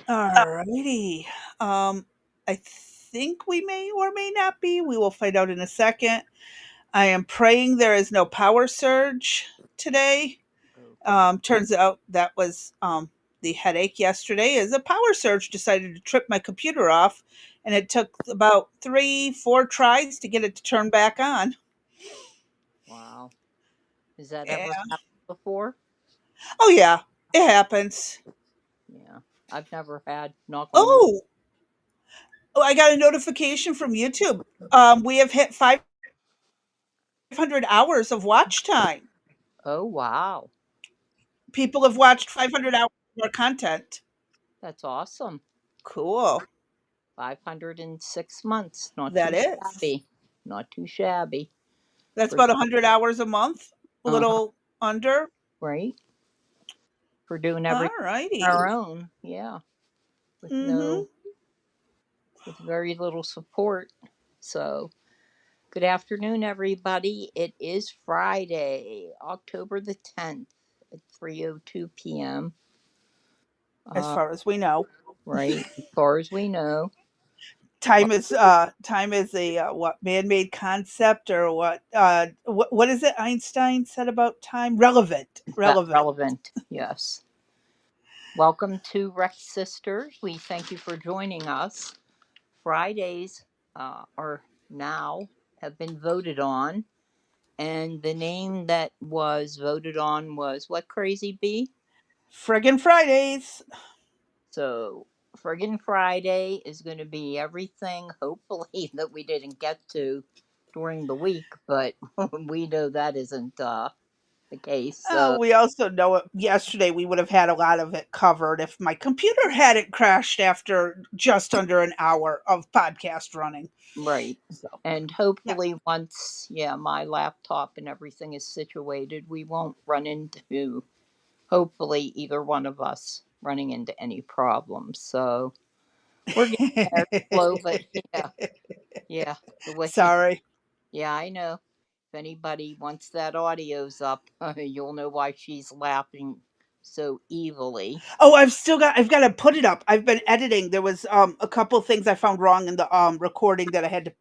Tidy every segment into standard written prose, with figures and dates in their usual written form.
Alrighty. I think we may or may not be. We will find out in a second. I am praying there is no power surge today. Okay. Turns out that was the headache yesterday. Is a power surge decided to trip my computer off, and it took about 3, 4 tries to get it to turn back on. Wow. Has that Yeah. ever happened before? Oh yeah, it happens. Yeah. I've never had, knock on wood. Oh, I got a notification from YouTube. We have hit 500 hours of watch time. Oh, wow. People have watched 500 hours of our content. That's awesome. Cool. 506 months. Not That too is. shabby. Not too shabby. That's For about 100 hours a month, a uh-huh. little under. Right? For doing All everything on righty. our own. Yeah. With Mm-hmm. with very little support. So good afternoon, everybody. It is Friday, October the 10th at 3:02 p.m. As Uh, far as we know, right, as far as we know. time is a what man-made concept or what is it Einstein said about time? Relevant. That Relevant. relevant, yes. Welcome to Rex Sisters. We thank you for joining us. Fridays are now have been voted on, and the name that was voted on was what, Crazy Bee? Friggin' Fridays. So, Friggin' Friday is going to be everything, hopefully, that we didn't get to during the week, but we know that isn't the case. So, We also know it, yesterday we would have had a lot of it covered if my computer hadn't crashed after just under an hour of podcast running. right. So, And yeah. hopefully, once, yeah, my laptop and everything is situated, we won't run into, hopefully, either one of us running into any problems. So, we're getting there slow, but yeah, yeah, the way, Sorry. yeah, I know. If anybody wants that audio's up, you'll know why she's laughing so evilly. Oh, I've got to put it up. I've been editing. There was a couple things I found wrong in the recording that I had to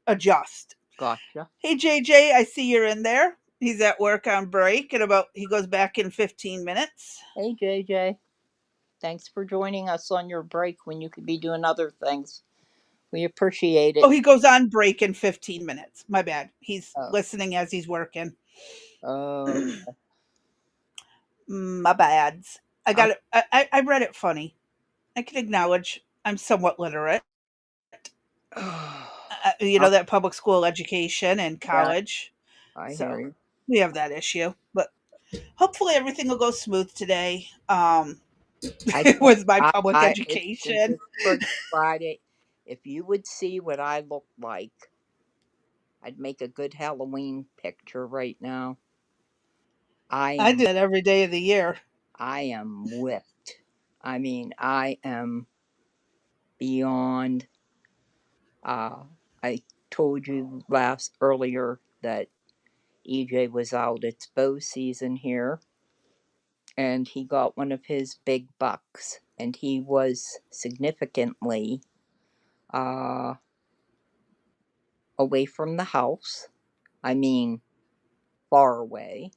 adjust. Gotcha. Hey JJ, I see you're in there. He's at work on break and about he goes back in 15 minutes. Hey, JJ. Thanks for joining us on your break when you could be doing other things. We appreciate Oh, it. he goes on break in 15 minutes. My bad. He's Oh, listening as he's working. oh, My bads. I I'm, got it. I read it funny. I can acknowledge I'm somewhat literate. You I'm know that public school education and yeah, college. I hear So you. we have that issue. But hopefully everything will go smooth today. I can't, With my public it's education. just for Friday. If you would see what I look like, I'd make a good Halloween picture right now. I I do am that every day of the year. I am whipped. I mean, I am beyond. Uh, I told you last earlier that EJ was out. It's bow season here, and he got one of his big bucks, and he was significantly uh, away from the house. I mean, far away,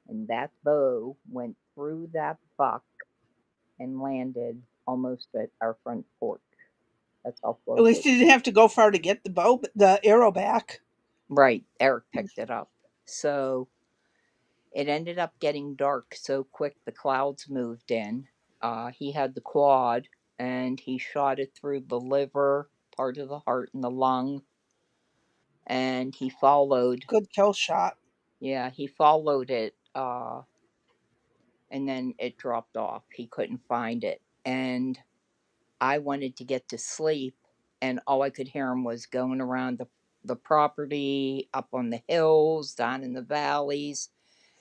and that bow went through that buck and landed almost at our front porch. That's how At close least it. you didn't have to go far to get the arrow back. Right, Eric picked it up. So it ended up getting dark so quick the clouds moved in. He had the quad and he shot it through the liver, part of the heart, and the lung. And he followed, Good kill shot. yeah, he followed it, and then it dropped off. He couldn't find it. And I wanted to get to sleep, and all I could hear him was going around the property, up on the hills, down in the valleys,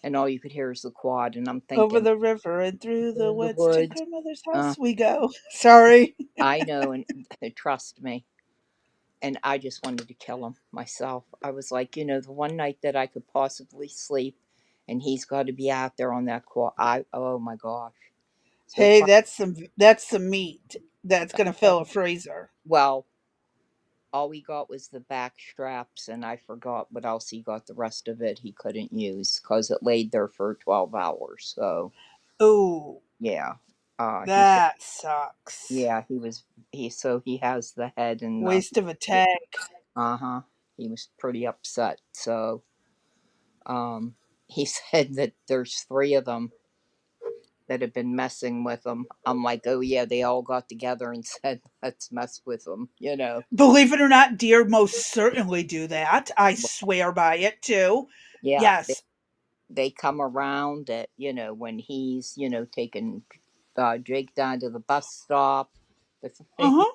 and all you could hear is the quad. And I'm Over thinking, the river and through the through the woods to woods. grandmother's Uh, house we go. Sorry. I know, and trust me. And I just wanted to kill him myself. I was like, the one night that I could possibly sleep, and he's got to be out there on that quad. Oh my gosh. So Hey, try. that's some meat that's gonna Well, fill a freezer. well, all we got was the back straps, and I forgot what else he got. The rest of it he couldn't use because it laid there for 12 hours. So Ooh, yeah, he said, that sucks. yeah, he has the head and the Waste of a tank. uh-huh. He was pretty upset. So he said that there's three of them that have been messing with him. I'm like, oh yeah, they all got together and said, let's mess with him. Believe it or not, deer most certainly do that. I swear by it too. Yeah, Yes. they come around at, when he's, taking Jake down to the bus stop. Uh huh.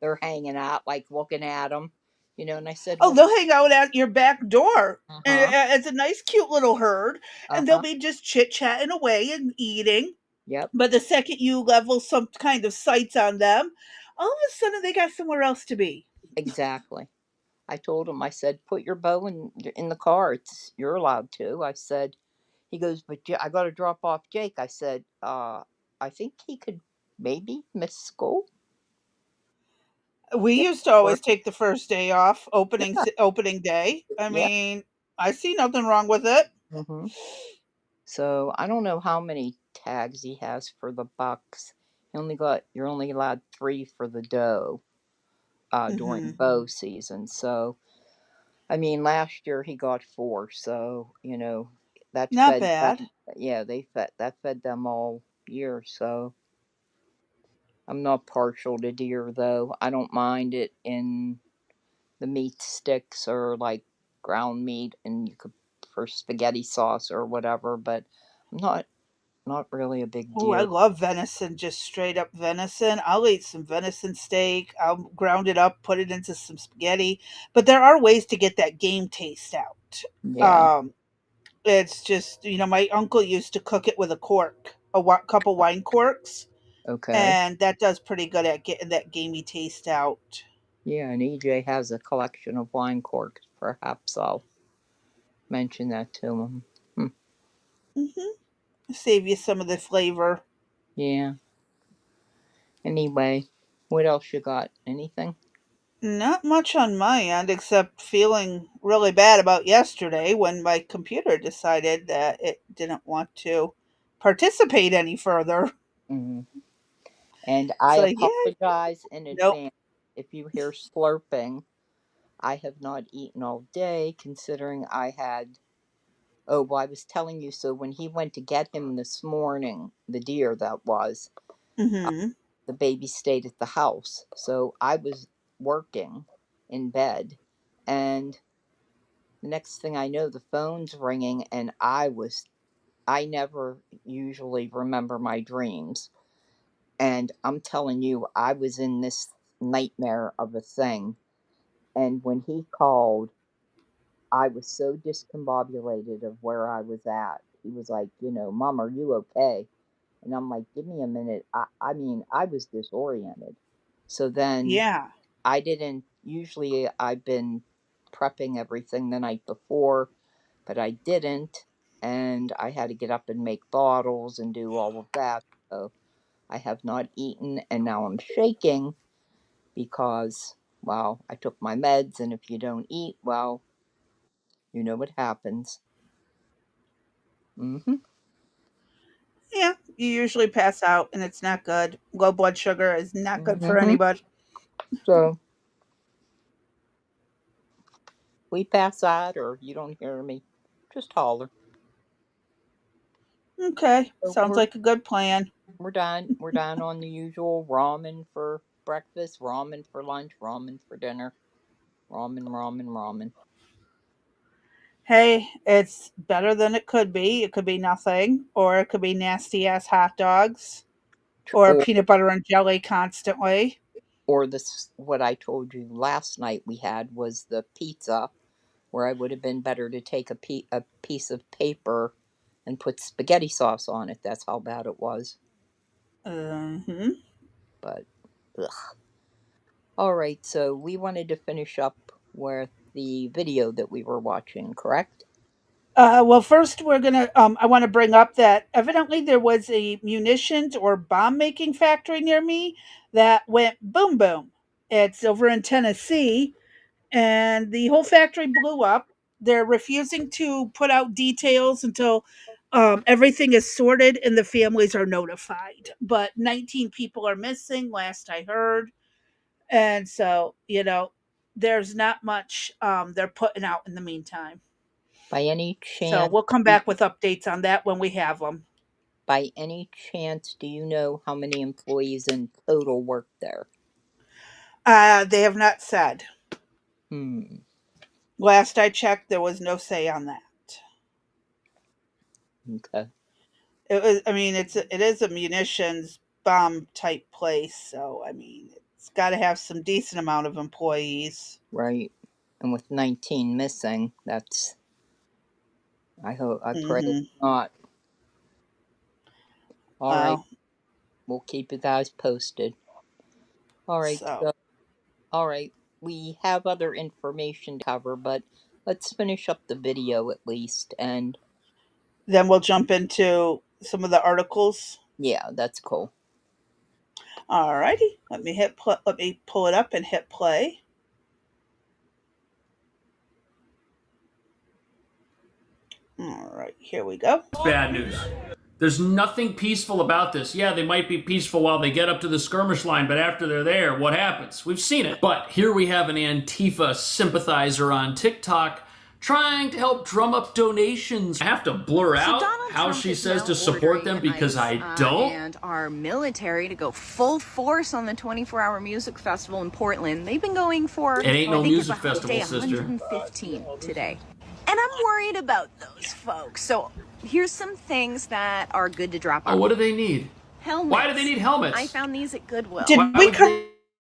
They're hanging out, like looking at him, and I said, Oh, well, they'll hang out at your back door. uh And huh, it's a nice, cute little herd, uh and they'll huh, be just chit chatting away and eating. yep, But the second you level some kind of sights on them, all of a sudden they got somewhere else to be. exactly. I told him, I said, put your bow in the car. You're allowed to. I said, he goes, but I got to drop off Jake. I said, I think he could maybe miss school. We Yeah, used to or always take the first day off, yeah, opening day. I yeah. mean, I see nothing wrong with it. hmm So I don't know how many tags he has for the bucks. You're only allowed three for the doe during Hmm. bow season. So I mean, last year he got four. So that Not fed bad. them. Yeah, that fed them all year. So I'm not partial to deer though. I don't mind it in the meat sticks or like ground meat, and you could for spaghetti sauce or whatever. But I'm not really a big Oh, I deer. love venison, just straight up venison. I'll eat some venison steak. I'll ground it up, put it into some spaghetti. But there are ways to get that game taste out. Yeah. Um, it's just, my uncle used to cook it with a cork, couple wine corks, Okay. and that does pretty good at getting that gamey taste out. Yeah, and EJ has a collection of wine corks. Perhaps I'll mention that to him. Hmm. Save you some of the flavor. Yeah. Anyway, what else you got? Anything? Not much on my end, except feeling really bad about yesterday when my computer decided that it didn't want to participate any further. hmm And It's I like, yeah, apologize in nope. advance if you hear slurping. I have not eaten all day, considering I had. Oh, well, I was telling you, so when he went to get him this morning, the deer that was, Hmm. the baby stayed at the house. So I was working in bed, and the next thing I know, the phone's ringing, and I never usually remember my dreams. And I'm telling you, I was in this nightmare of a thing. And when he called, I was so discombobulated of where I was at. He was like, Mom, are you okay? And I'm like, give me a minute. I mean, I was disoriented. So then Yeah. usually I've been prepping everything the night before, but I didn't. And I had to get up and make bottles and do all of that. So I have not eaten, and now I'm shaking because, well, I took my meds, and if you don't eat, well, you know what happens. Mm-hmm. Yeah. You usually pass out, and it's not good. Low blood sugar is not good for Mm-hmm. anybody. So we pass out, or you don't hear me, just holler. Okay. So Sounds like a good plan. we're done. We're done on the usual ramen for breakfast, ramen for lunch, ramen for dinner, ramen, ramen, ramen. Hey, it's better than it could be. It could be nothing, or it could be nasty ass hot dogs, or Or peanut butter and jelly constantly. this, what I told you last night we had was the pizza, where I would have been better to take a piece of paper and put spaghetti sauce on it. That's how bad it was. Hmm. But ugh. All right, so we wanted to finish up with the video that we were watching, correct? Well, first we're gonna. I want to bring up that evidently there was a munitions or bomb making factory near me that went boom boom. It's over in Tennessee, and the whole factory blew up. They're refusing to put out details until everything is sorted and the families are notified. But 19 people are missing, last I heard, and so there's not much they're putting out in the meantime. By any So chance, we'll come do back with updates on that when we have them. by any chance, do you know how many employees in total work there? They have not said. Hmm. Last I checked, there was no say on that. Okay. It was. I mean, it is a munitions bomb type place, so I mean, it's got to have some decent amount of employees. Right. And with 19 missing, that's, I hope, I pray it's Hmm. not. All right. Well, We'll keep you guys posted. All right. so So, all right. We have other information to cover, but let's finish up the video at least. And then we'll jump into some of the articles. yeah, that's cool. Alrighty, let me pull it up and hit play. All right, here we go. Bad news. There's nothing peaceful about this. Yeah, they might be peaceful while they get up to the skirmish line, but after they're there, what happens? We've seen it. But here we have an Antifa sympathizer on TikTok trying to help drum up donations. I have to blur out how Trump she is says now to support them ordering because ICE, I don't. And our military to go full force on the 24-hour music festival in Portland. They've been going for It ain't no I think music it's about festival, day sister. 115 today. And I'm worried about those folks. So here's some things that are good to drop Oh, off. what do they need? Helmets. Why do they need helmets? I found these at Goodwill. Did Why we would cover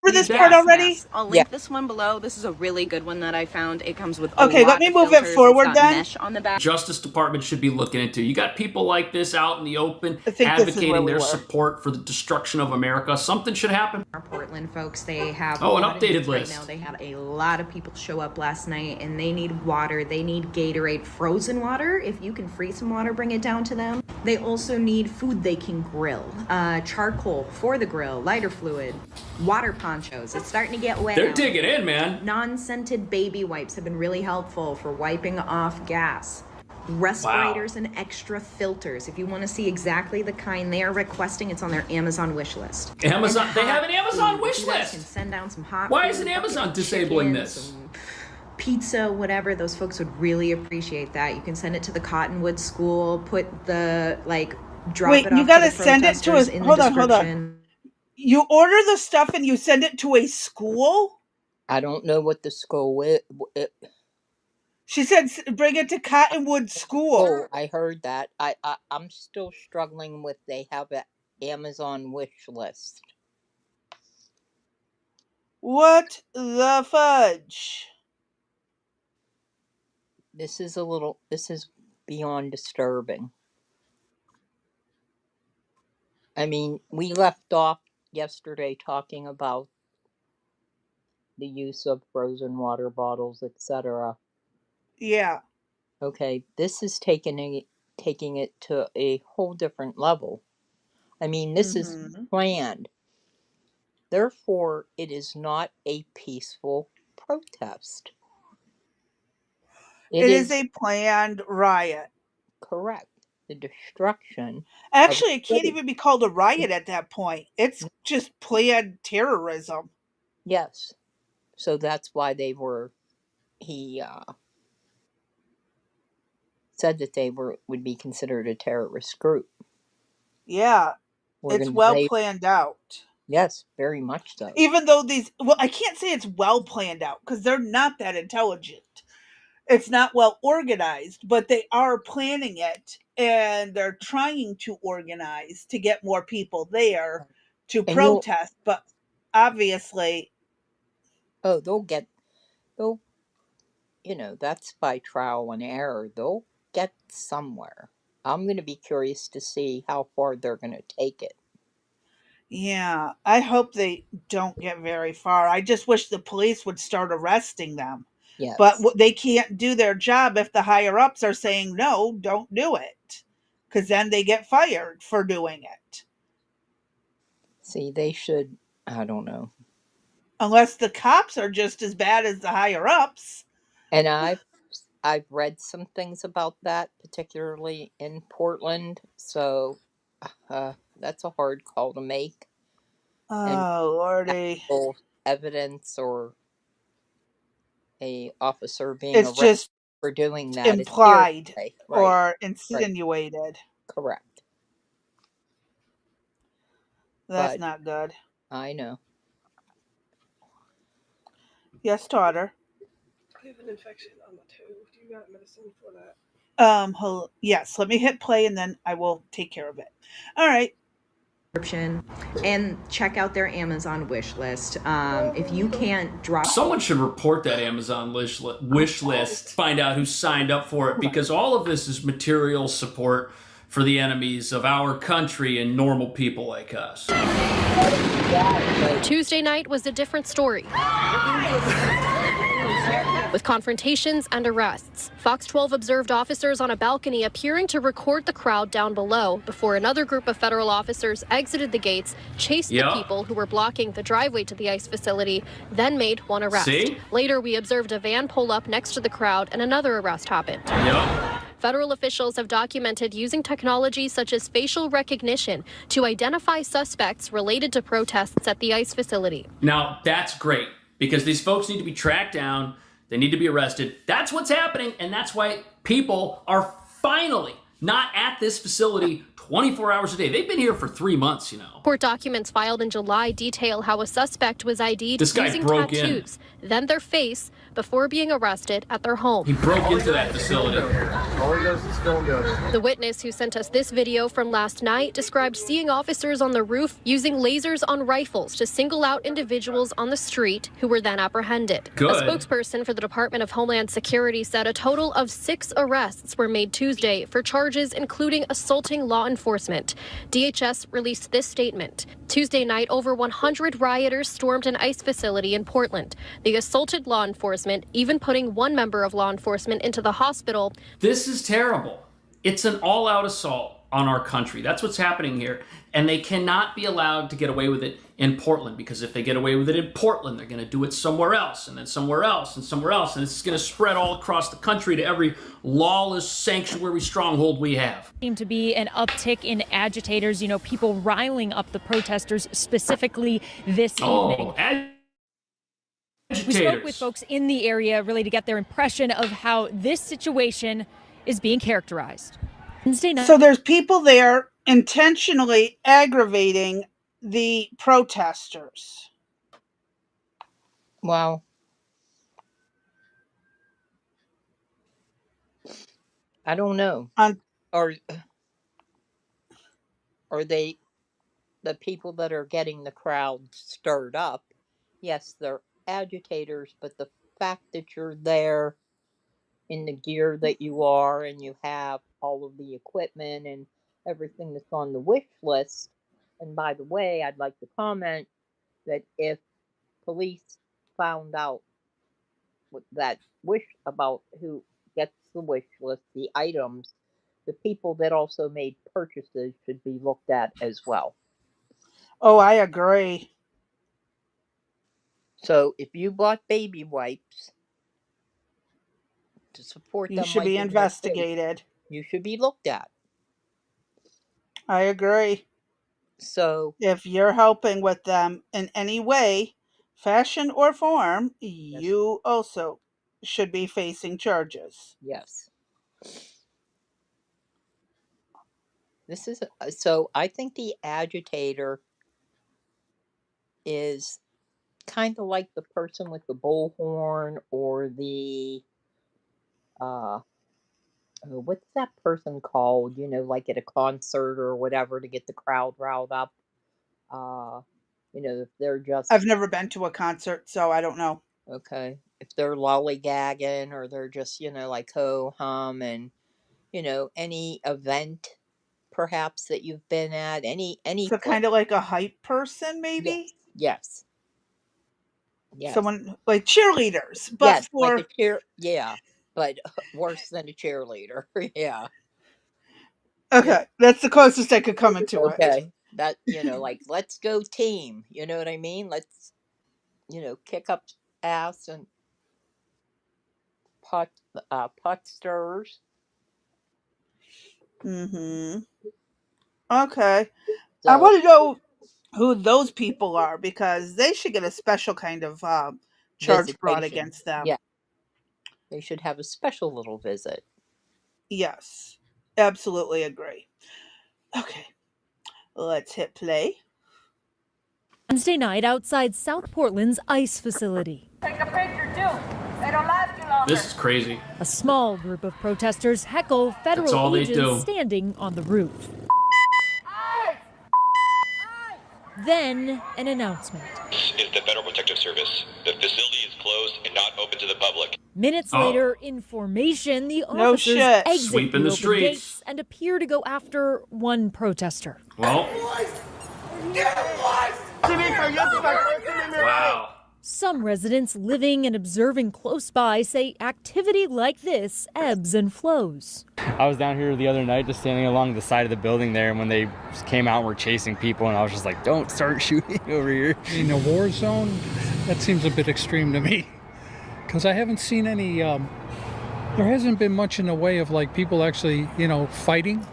they this need part that? already? I'll Yeah. link this one below. This is a really good one that I found. It comes with a Okay, let lot me of move it filters. forward It's got then. mesh on the back. Justice Department should be looking into. You got people like this out in the open I think this is where advocating we their were. support for the destruction of America. Something should happen. Our Portland folks, they have an a lot of updated needs right list. now. They had a lot of people show up last night and they need water. They need Gatorade, frozen water. If you can freeze some water, bring it down to them. They also need food they can grill, charcoal for the grill, lighter fluid, water ponchos. It's starting to get wet. They're out. digging in, man. Non-scented baby wipes have been really helpful for wiping off gas. Respirators and extra filters. If you want to see exactly the kind they are requesting, it's on their Amazon wish list. Amazon. And They have an hot Amazon food. wish You guys can list. send down some hot Why food, isn't bucket Amazon of disabling chicken, this? some pizza, whatever. Those folks would really appreciate that. You can send it to the Cottonwood School. Put the drop Wait, it off you to gotta the send it to protesters a. in Hold the on, hold on. description. You order the stuff and you send it to a school? I don't know what the school is. She said bring it to Cottonwood School. Oh, I heard that. I'm still struggling with they have an Amazon wish list. What the fudge? This is beyond disturbing. I mean, we left off yesterday talking about the use of frozen water bottles, etc. Yeah. Okay, this is taking it to a whole different level. I mean, this is Mm-hmm. planned. Therefore, it is not a peaceful protest. It It is is a planned riot. correct. The destruction of a Actually, it can't city. even be called a riot at that point. It's just planned terrorism. Yes. So that's why he said that they would be considered a terrorist group. Yeah, it's well Organization. planned out. Yes, very much so. Even though well, I can't say it's well planned out because they're not that intelligent. It's not well organized, but they are planning it and they're trying to organize to get more people there to And you'll protest. But obviously, they'll that's by trial and error. They'll get somewhere. I'm going to be curious to see how far they're going to take it. yeah, I hope they don't get very far. I just wish the police would start arresting them. But Yes. they can't do their job if the higher ups are saying, no, don't do it. Because then they get fired for doing it. See, they should, I don't know. Unless the cops are just as bad as the higher ups. And I've read some things about that, particularly in Portland. So that's a hard call to make. And Oh, Lordy. actual evidence or a officer being It's arrested just for doing that is implied hearsay. Right. or Right. insinuated. Correct. That's But not good. I know. Yes, daughter. I have an infection on my toe. Do you got medicine for that? Yes, let me hit play and then I will take care of it. All right. And check out their Amazon wish list. If you can't drop, Someone should report that Amazon wish list, find out who signed up for it, because all of this is material support for the enemies of our country and normal people like us. Tuesday night was a different story, with confrontations and arrests. Fox 12 observed officers on a balcony appearing to record the crowd down below before another group of federal officers exited the gates, chased the people who were blocking the driveway to the ICE facility, then made one arrest. See? Later, we observed a van pull up next to the crowd and another arrest happened. Federal officials have documented using technology such as facial recognition to identify suspects related to protests at the ICE facility. Now, that's great, because these folks need to be tracked down. They need to be arrested. That's what's happening, and that's why people are finally not at this facility 24 hours a day. They've been here for 3 months, you know. Court documents filed in July detail how a suspect was ID'd This guy using broke tattoos, then their face, before being arrested at their home. He broke into that facility. All he does is go and go. The witness who sent us this video from last night described seeing officers on the roof using lasers on rifles to single out individuals on the street who were then apprehended. Good. A spokesperson for the Department of Homeland Security said a total of 6 arrests were made Tuesday for charges including assaulting law enforcement. DHS released this statement. Tuesday night, over 100 rioters stormed an ICE facility in Portland. They assaulted law enforcement, even putting one member of law enforcement into the hospital. This is terrible. It's an all-out assault on our country. That's what's happening here. And they cannot be allowed to get away with it in Portland, because if they get away with it in Portland, they're going to do it somewhere else, and then somewhere else, and somewhere else. And it's going to spread all across the country to every lawless sanctuary stronghold we have. Seemed to be an uptick in agitators, people riling up the protesters specifically this evening. We spoke with folks in the area really to get their impression of how this situation is being characterized. Wednesday night. So there's people there intentionally aggravating the protesters. Well, I don't know. Are they the people that are getting the crowd stirred up? Yes, they're agitators, but the fact that you're there in the gear that you are and you have all of the equipment and everything that's on the wish list. And by the way, I'd like to comment that if police found out that wish about who gets the wish list, the items, the people that also made purchases should be looked at as well. Oh, I agree. So if you bought baby wipes to support You them, should be investigated. You should be looked at. I agree. So if you're helping with them in any way, fashion or form, you also should be facing charges. Yes. This is so I think the agitator is kind of like the person with the bullhorn or the what's that person called, like at a concert or whatever, to get the crowd riled up. If they're just I've never been to a concert, so I don't know. Okay. If they're lollygagging or they're just, like ho hum, and any event perhaps that you've been at, any So kind of like a hype person, maybe? Yes. Yes. Someone like cheerleaders, but Yes, for like a yeah, but worse than a cheerleader. Yeah. Yeah. okay, that's the closest I could come into it. Okay. That, like, let's go team. You know what I mean? Let's, kick up ass and putt stirrers. Mhm. Okay. I So want to know who those people are because they should get a special kind of charge brought visitation. against them. Yeah. They should have a special little visit. Yes, absolutely agree. Okay, let's hit play. Wednesday night outside South Portland's ICE facility. Take a picture too. They don't last you longer. This is crazy. A small group of protesters heckle federal agents standing on the roof. Then an announcement. This is the Federal Protective Service. The facility is closed and not open to the public. Minutes later, in formation, the No officers shit. exit Sweeping the open streets. gates and appear to go after one protester. Well. Wow. Some residents living and observing close by say activity like this ebbs and flows. I was down here the other night just standing along the side of the building there, and when they just came out and were chasing people, and I was just like, don't start shooting over here. In a war zone, that seems a bit extreme to me, because I haven't seen any, there hasn't been much in the way of like people actually, fighting.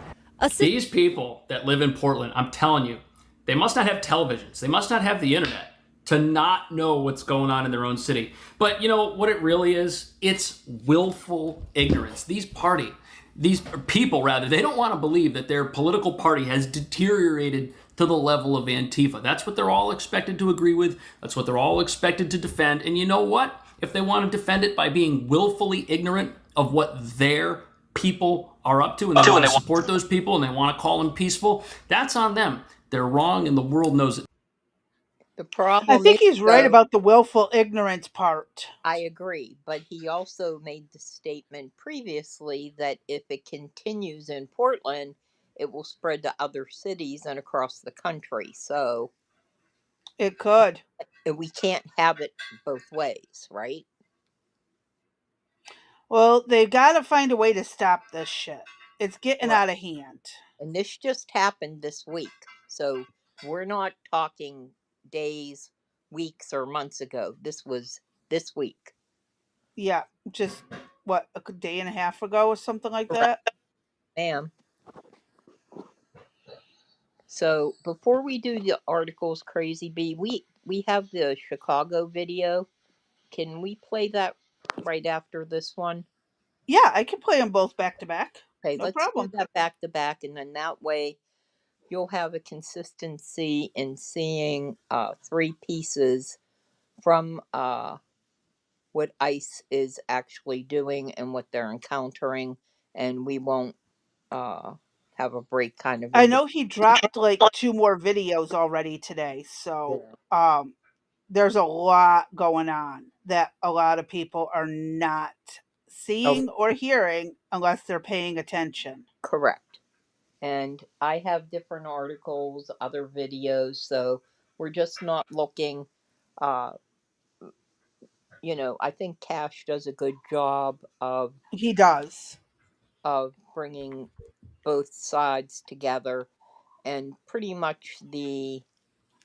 These people that live in Portland, I'm telling you, they must not have televisions. They must not have the internet to not know what's going on in their own city. But you know what it really is? It's willful ignorance. These people, they don't want to believe that their political party has deteriorated to the level of Antifa. That's what they're all expected to agree with. That's what they're all expected to defend. And you know what? If they want to defend it by being willfully ignorant of what their people are up to, and they want to support those people, and they want to call them peaceful, that's on them. They're wrong, and the world knows it. The problem I think he's right about the willful ignorance part. I agree, but he also made the statement previously that if it continues in Portland, it will spread to other cities and across the country. So it could. We can't have it both ways, right? Well, they got to find a way to stop this shit. It's getting out of hand. And this just happened this week. So we're not talking days, weeks, or months ago. This was this week. Yeah, just what, a day and a half ago or something like that? Ma'am. So before we do the articles, Crazy Bee, we have the Chicago video. Can we play that right after this one? Yeah, I can play them both back to back. Okay, no let's problem. do that back to back, and then that way you'll have a consistency in seeing three pieces from what ICE is actually doing and what they're encountering, and we won't have a break kind of. I know he dropped like 2 more videos already today, so there's a lot going on that a lot of people are not seeing or hearing unless they're paying attention. Correct. And I have different articles, other videos, so we're just not looking, I think Cash does a good job of... He does. Of bringing both sides together, and pretty much the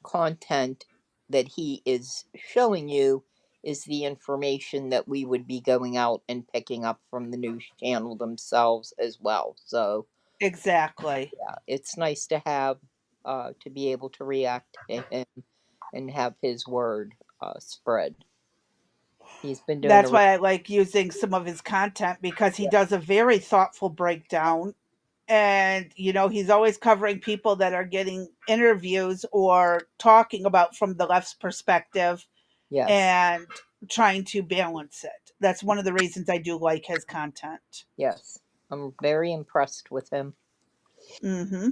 content that he is showing you is the information that we would be going out and picking up from the news channel themselves as well. So exactly. Yeah, it's nice to have to be able to react to him and have his word spread. He's been doing. That's why I like using some of his content, because he does a very thoughtful breakdown, and he's always covering people that are getting interviews or talking about from the left's perspective. Yes. And trying to balance it. That's one of the reasons I do like his content. Yes, I'm very impressed with him. Mm-hmm.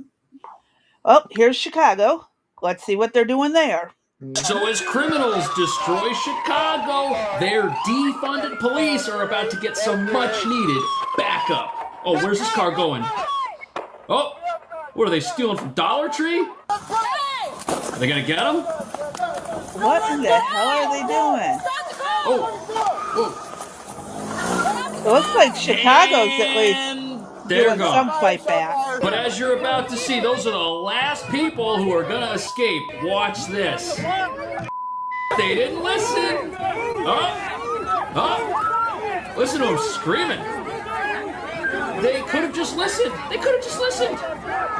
Oh, here's Chicago. Let's see what they're doing there. So as criminals destroy Chicago, their defunded police are about to get some much needed backup. Oh, where's this car going? Oh, what are they stealing from Dollar Tree? Are they gonna get them? What in the hell are they doing? Oh, It looks like Chicago's at least they're doing some gone. fight back. But as you're about to see, those are the last people who are gonna escape. Watch this. They didn't listen. Listen to them screaming. They could have just listened.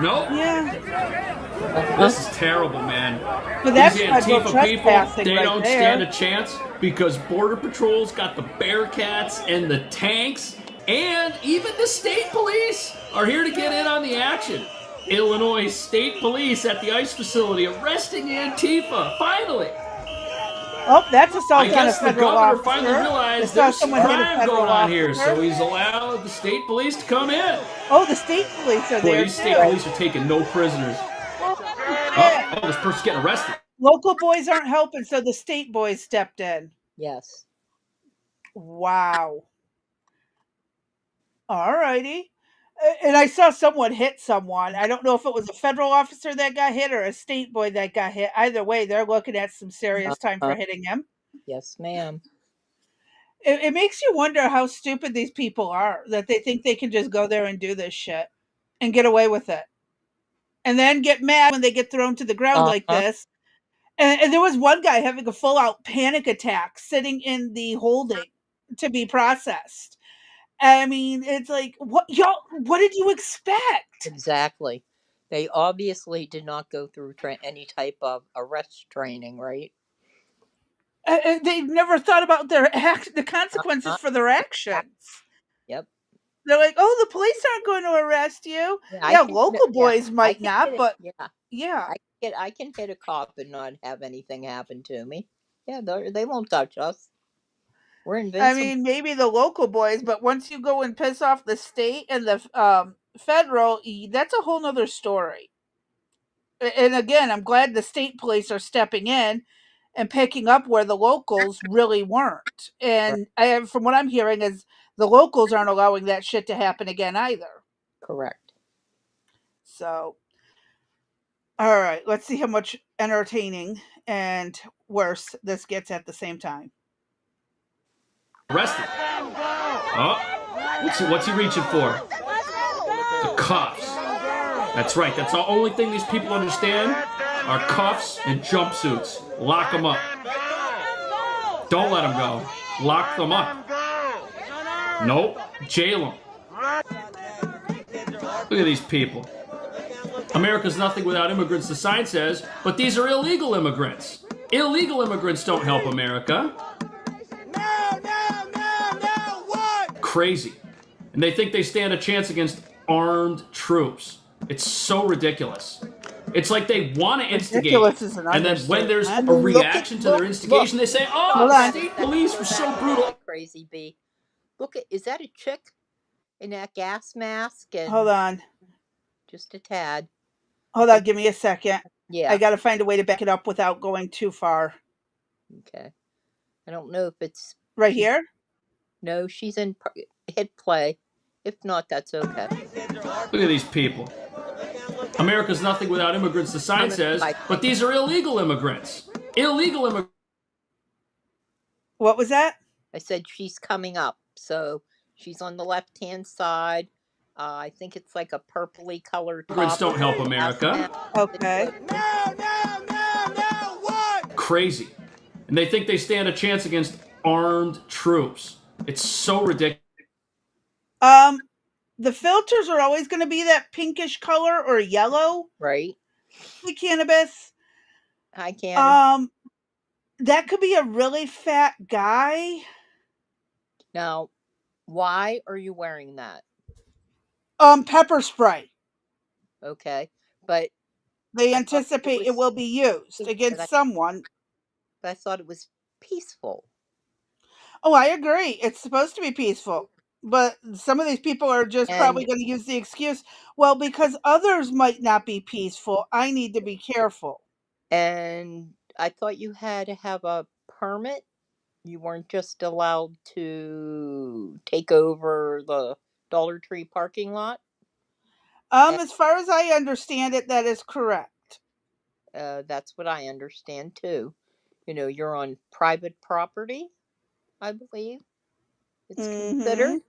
Nope. Yeah. This is terrible, man. But that's These federal Antifa people, trespassing they right don't there. stand a chance because Border Patrol's got the Bearcats and the tanks, and even the state police are here to get in on the action. Illinois State Police at the ICE facility arresting Antifa, finally. Oh, that's assault on a guess the federal governor officer. finally realized They saw there's someone hit a crime federal going on officer. here, so he's allowed the state police to come in. Oh, the state police are Boy, there these state too. police are taking no prisoners. Oh, this person's getting arrested. Local boys aren't helping, so the state boys stepped in. Yes. Wow. All righty. And I saw someone hit someone. I don't know if it was a federal officer that got hit or a state boy that got hit. Either way, they're looking at some serious time for hitting him. Yes, ma'am. It makes you wonder how stupid these people are, that they think they can just go there and do this shit and get away with it. And then get mad when they get thrown to the ground like this. And there was one guy having a full out panic attack sitting in the holding to be processed. I mean, it's like, what did you expect? Exactly. They obviously did not go through any type of arrest training, right? They never thought about the consequences for their actions. Yep. They're like, oh, the police aren't going to arrest you. Yeah, local boys might not, but yeah. I can hit a cop and not have anything happen to me. Yeah, they won't touch us. We're invincible. I mean, maybe the local boys, but once you go and piss off the state and the federal, that's a whole nother story. And again, I'm glad the state police are stepping in and picking up where the locals really weren't. And from what I'm hearing is the locals aren't allowing that shit to happen again either. Correct. So, all right, let's see how much entertaining and worse this gets at the same time. Arrested. Oh, what's he reaching for? The cuffs. That's right. That's the only thing these people understand are cuffs and jumpsuits. Lock them up. Don't let them go. Lock them up. Nope. Jail them. Look at these people. America's nothing without immigrants, the sign says, but these are illegal immigrants. Illegal immigrants don't help America. Crazy. And they think they stand a chance against armed troops. It's so ridiculous. It's like they want to instigate. And then when there's a reaction to their instigation, they say, oh, the state police were so brutal. Crazy bee. Look, is that a chick in that gas mask? And hold on. Just a tad. Hold on, give me a second. Yeah. I got to find a way to back it up without going too far. Okay. I don't know if it's... Right here? No, she's in hit play. If not, that's okay. Look at these people. America's nothing without immigrants, the sign says, but these are illegal immigrants. Illegal immigrants. What was that? I said she's coming up. So she's on the left-hand side. I think it's like a purpley colored top. Immigrants don't help America. Okay. Crazy. And they think they stand a chance against armed troops. It's so ridiculous. The filters are always going to be that pinkish color or yellow. Right. The cannabis. Hi, Cannon. That could be a really fat guy. Now, why are you wearing that? Pepper spray. Okay, but they anticipate it will be used against someone. But I thought it was peaceful. Oh, I agree. It's supposed to be peaceful. But some of these people are just probably going to use the excuse, well, because others might not be peaceful, I need to be careful. And I thought you had to have a permit. You weren't just allowed to take over the Dollar Tree parking lot? As far as I understand it, that is correct. That's what I understand too. you're on private property, I believe it's Mm-hmm. considered.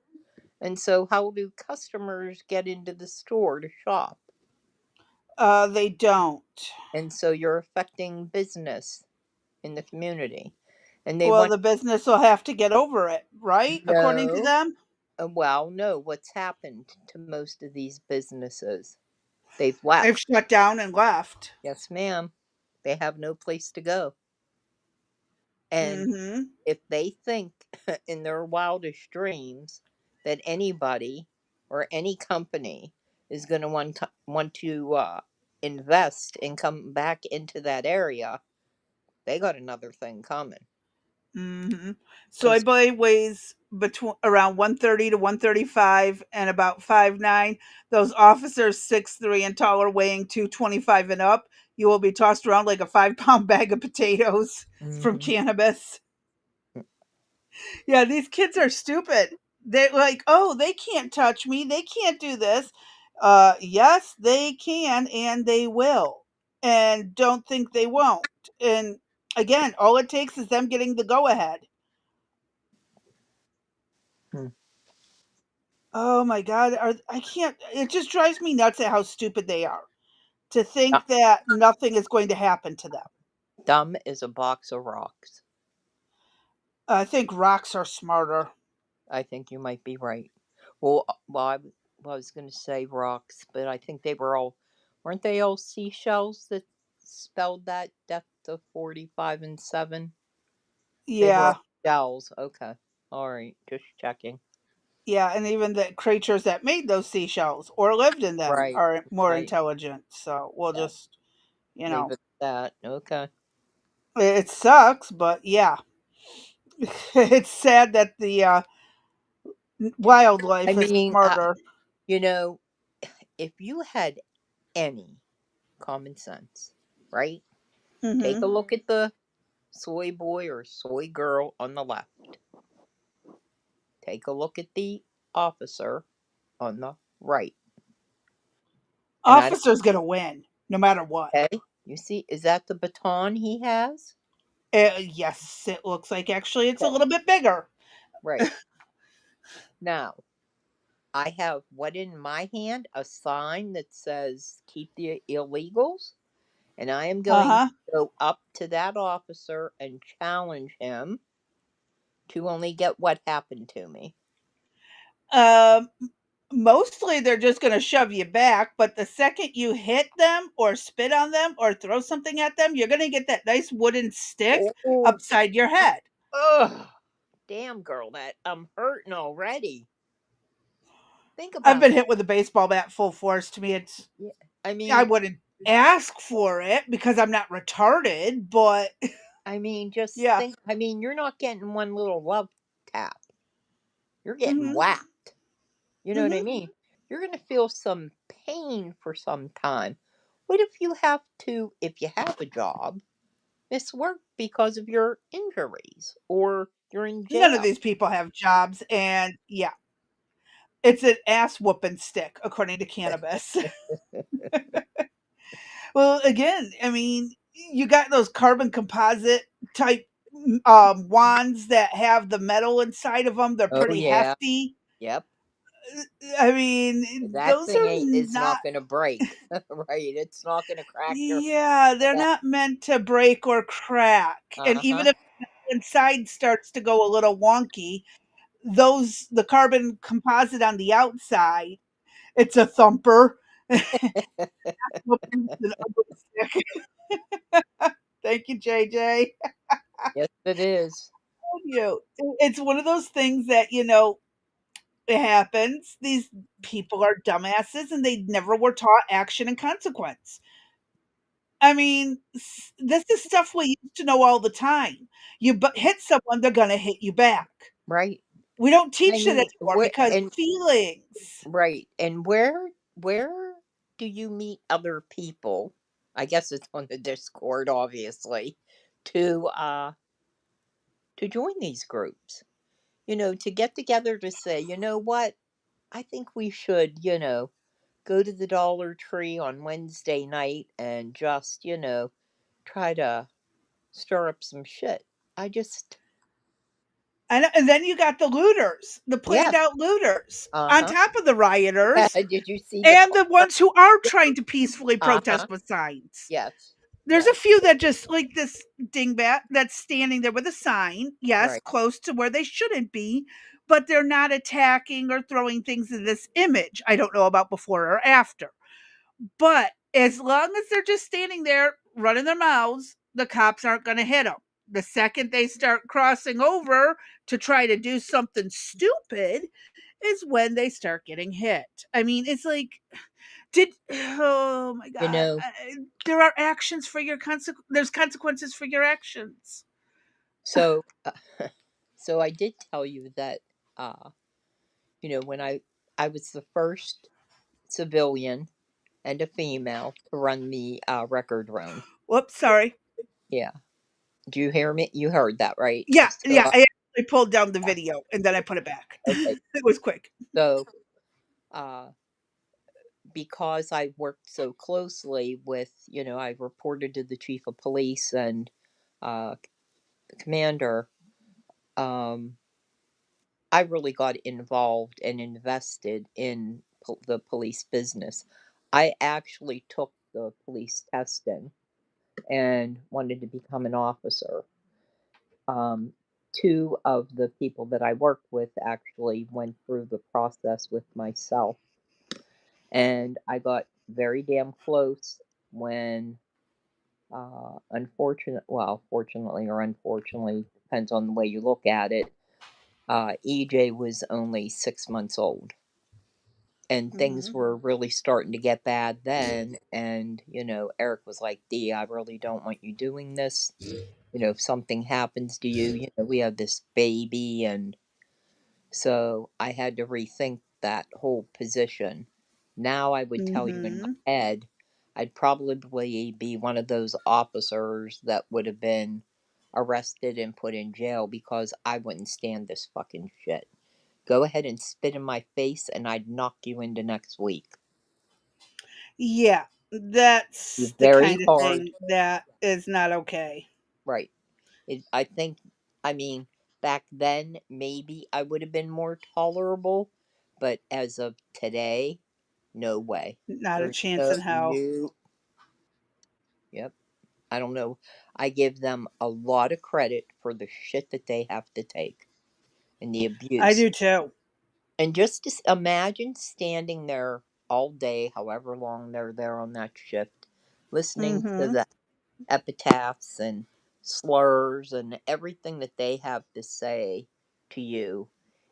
And so, how do customers get into the store to shop? They don't. And so, you're affecting business in the community. And they Well, want the business will have to get over it, right? According to no. them. Well, no, what's happened to most of these businesses? They've They've left. shut down and left. Yes, ma'am. They have no place to go. And Mm-hmm. if they think in their wildest dreams that anybody or any company is going to want to invest and come back into that area, they got another thing coming. Mm-hmm. Because Soy weighs between around 130 to 135 and about 5'9". Those officers 6'3" and taller weighing 225 and up, you will be tossed around like a 5-pound bag of potatoes from cannabis. Yeah, these kids are stupid. They're like, "Oh, they can't touch me. They can't do this." Yes, they can and they will. And don't think they won't. And again, all it takes is them getting the go ahead. Hmm. Oh my god, I can't, it just drives me nuts at how stupid they are. To Du- think that nothing is going to happen to them. dumb as a box of rocks. I think rocks are smarter. I think you might be right. Well, I was going to say rocks, but I think they were all, weren't they all seashells that spelled that death to 45 and 7? They were Yeah. all shells. Okay. All right. Just checking. Yeah, and even the creatures that made those seashells or lived in them Right. are more Right. intelligent. So we'll Yeah. just, you Leave know, it at that. Okay. it sucks, but yeah, it's sad that the I wildlife is mean, smarter. you know, if you had any common sense, right? Take a Hmm. look at the soy boy or soy girl on the left. Take a look at the officer on the right. And I don't, Officer's gonna win no matter what. okay, you see, is that the baton he has? Yes, it looks like actually it's a Okay, little bit bigger. right. Now, I have what in my hand? A sign that says keep the illegals. And I am Uh going huh. to go up to that officer and challenge him to only get what happened to me. Um, Mostly they're just gonna shove you back, but the second you hit them or spit on them or throw something at them, you're gonna get that nice wooden stick Oh, upside your head. ugh. Damn, girl, that I'm hurting already. Think I've about been hit with a baseball bat full force. To me, it's yeah. I I mean, wouldn't ask for it because I'm not retarded, but just yeah. think. I mean, you're not getting one little love tap. You're getting Mhm. whacked. You know what I Mhm. mean? You're going to feel some pain for some time. What if you have to, if you have a job, miss work because of your injuries or you're in None of jail? these people have jobs, and yeah, it's an ass whooping stick according to cannabis. Well, again, I mean, you got those carbon composite type wands that have the metal inside of them. They're Oh, pretty yeah. hefty. Yep. I mean, That those thing are ain't is not. not going to break. Right. It's not going to crack your Yeah, they're back. not meant to break or crack. And Uh-huh. even if the inside starts to go a little wonky, the carbon composite on the outside, it's a thumper. Whooping an ugly stick. Thank you, JJ. Yes, it is. You. It's one of those things that, it happens. These people are dumbasses and they never were taught action and consequence. I mean, this is stuff we used to know all the time. You hit someone, they're going to hit you back. Right. We don't I teach it mean, anymore because feelings. right. And where do you meet other people? I guess it's on the Discord, obviously, to to join these groups. To get together to say, you know what, I think we should, go to the Dollar Tree on Wednesday night and just, try to stir up some shit. I just And then you got the looters, the yeah. planned out looters, on Uh-huh. top of the rioters, Did you see the and car? the ones who are trying to peacefully Uh-huh. protest with signs. Yes. There's a Yes. few that just like this dingbat that's standing there with a sign, yes, Right. close to where they shouldn't be, but they're not attacking or throwing things in this image. I don't know about before or after. But as long as they're just standing there running their mouths, the cops aren't going to hit them. The second they start crossing over to try to do something stupid is when they start getting hit. I mean, it's like, oh my You God, know, there are actions for your there's consequences for your actions. so so I did tell you that uh when I was the first civilian and a female to run the record room. Whoops, sorry. Yeah. Do you hear me? You heard that, right? Yeah, So yeah, I actually pulled down the video and then I put it back. okay. It was quick. So uh because I worked so closely with, I reported to the chief of police and uh the commander, um I really got involved and invested in the police business. I actually took the police testing and wanted to become an officer. Um, Two of the people that I worked with actually went through the process with myself, and I got very damn close when, fortunately or unfortunately, depends on the way you look at it. EJ was only 6 months old, and things Mhm. were really starting to get bad then. And Eric was like, "Dee, I really don't want you doing this. If something happens to you, we have this baby." And so I had to rethink that whole position. Now I would tell you in my Mhm. head, I'd probably be one of those officers that would have been arrested and put in jail because I wouldn't stand this fucking shit. Go ahead and spit in my face and I'd knock you into next week. Yeah, Be that's the very kind of hard. thing that is not okay. Right. I think, I mean, back then, maybe I would have been more tolerable, but as of today, no way. Not a There's chance no, in hell. no, yep. I don't know. I give them a lot of credit for the shit that they have to take and the I abuse. do too. And just imagine standing there all day, however long they're there on that shift, listening to Mhm. the epitaphs and slurs and everything that they have to say to you.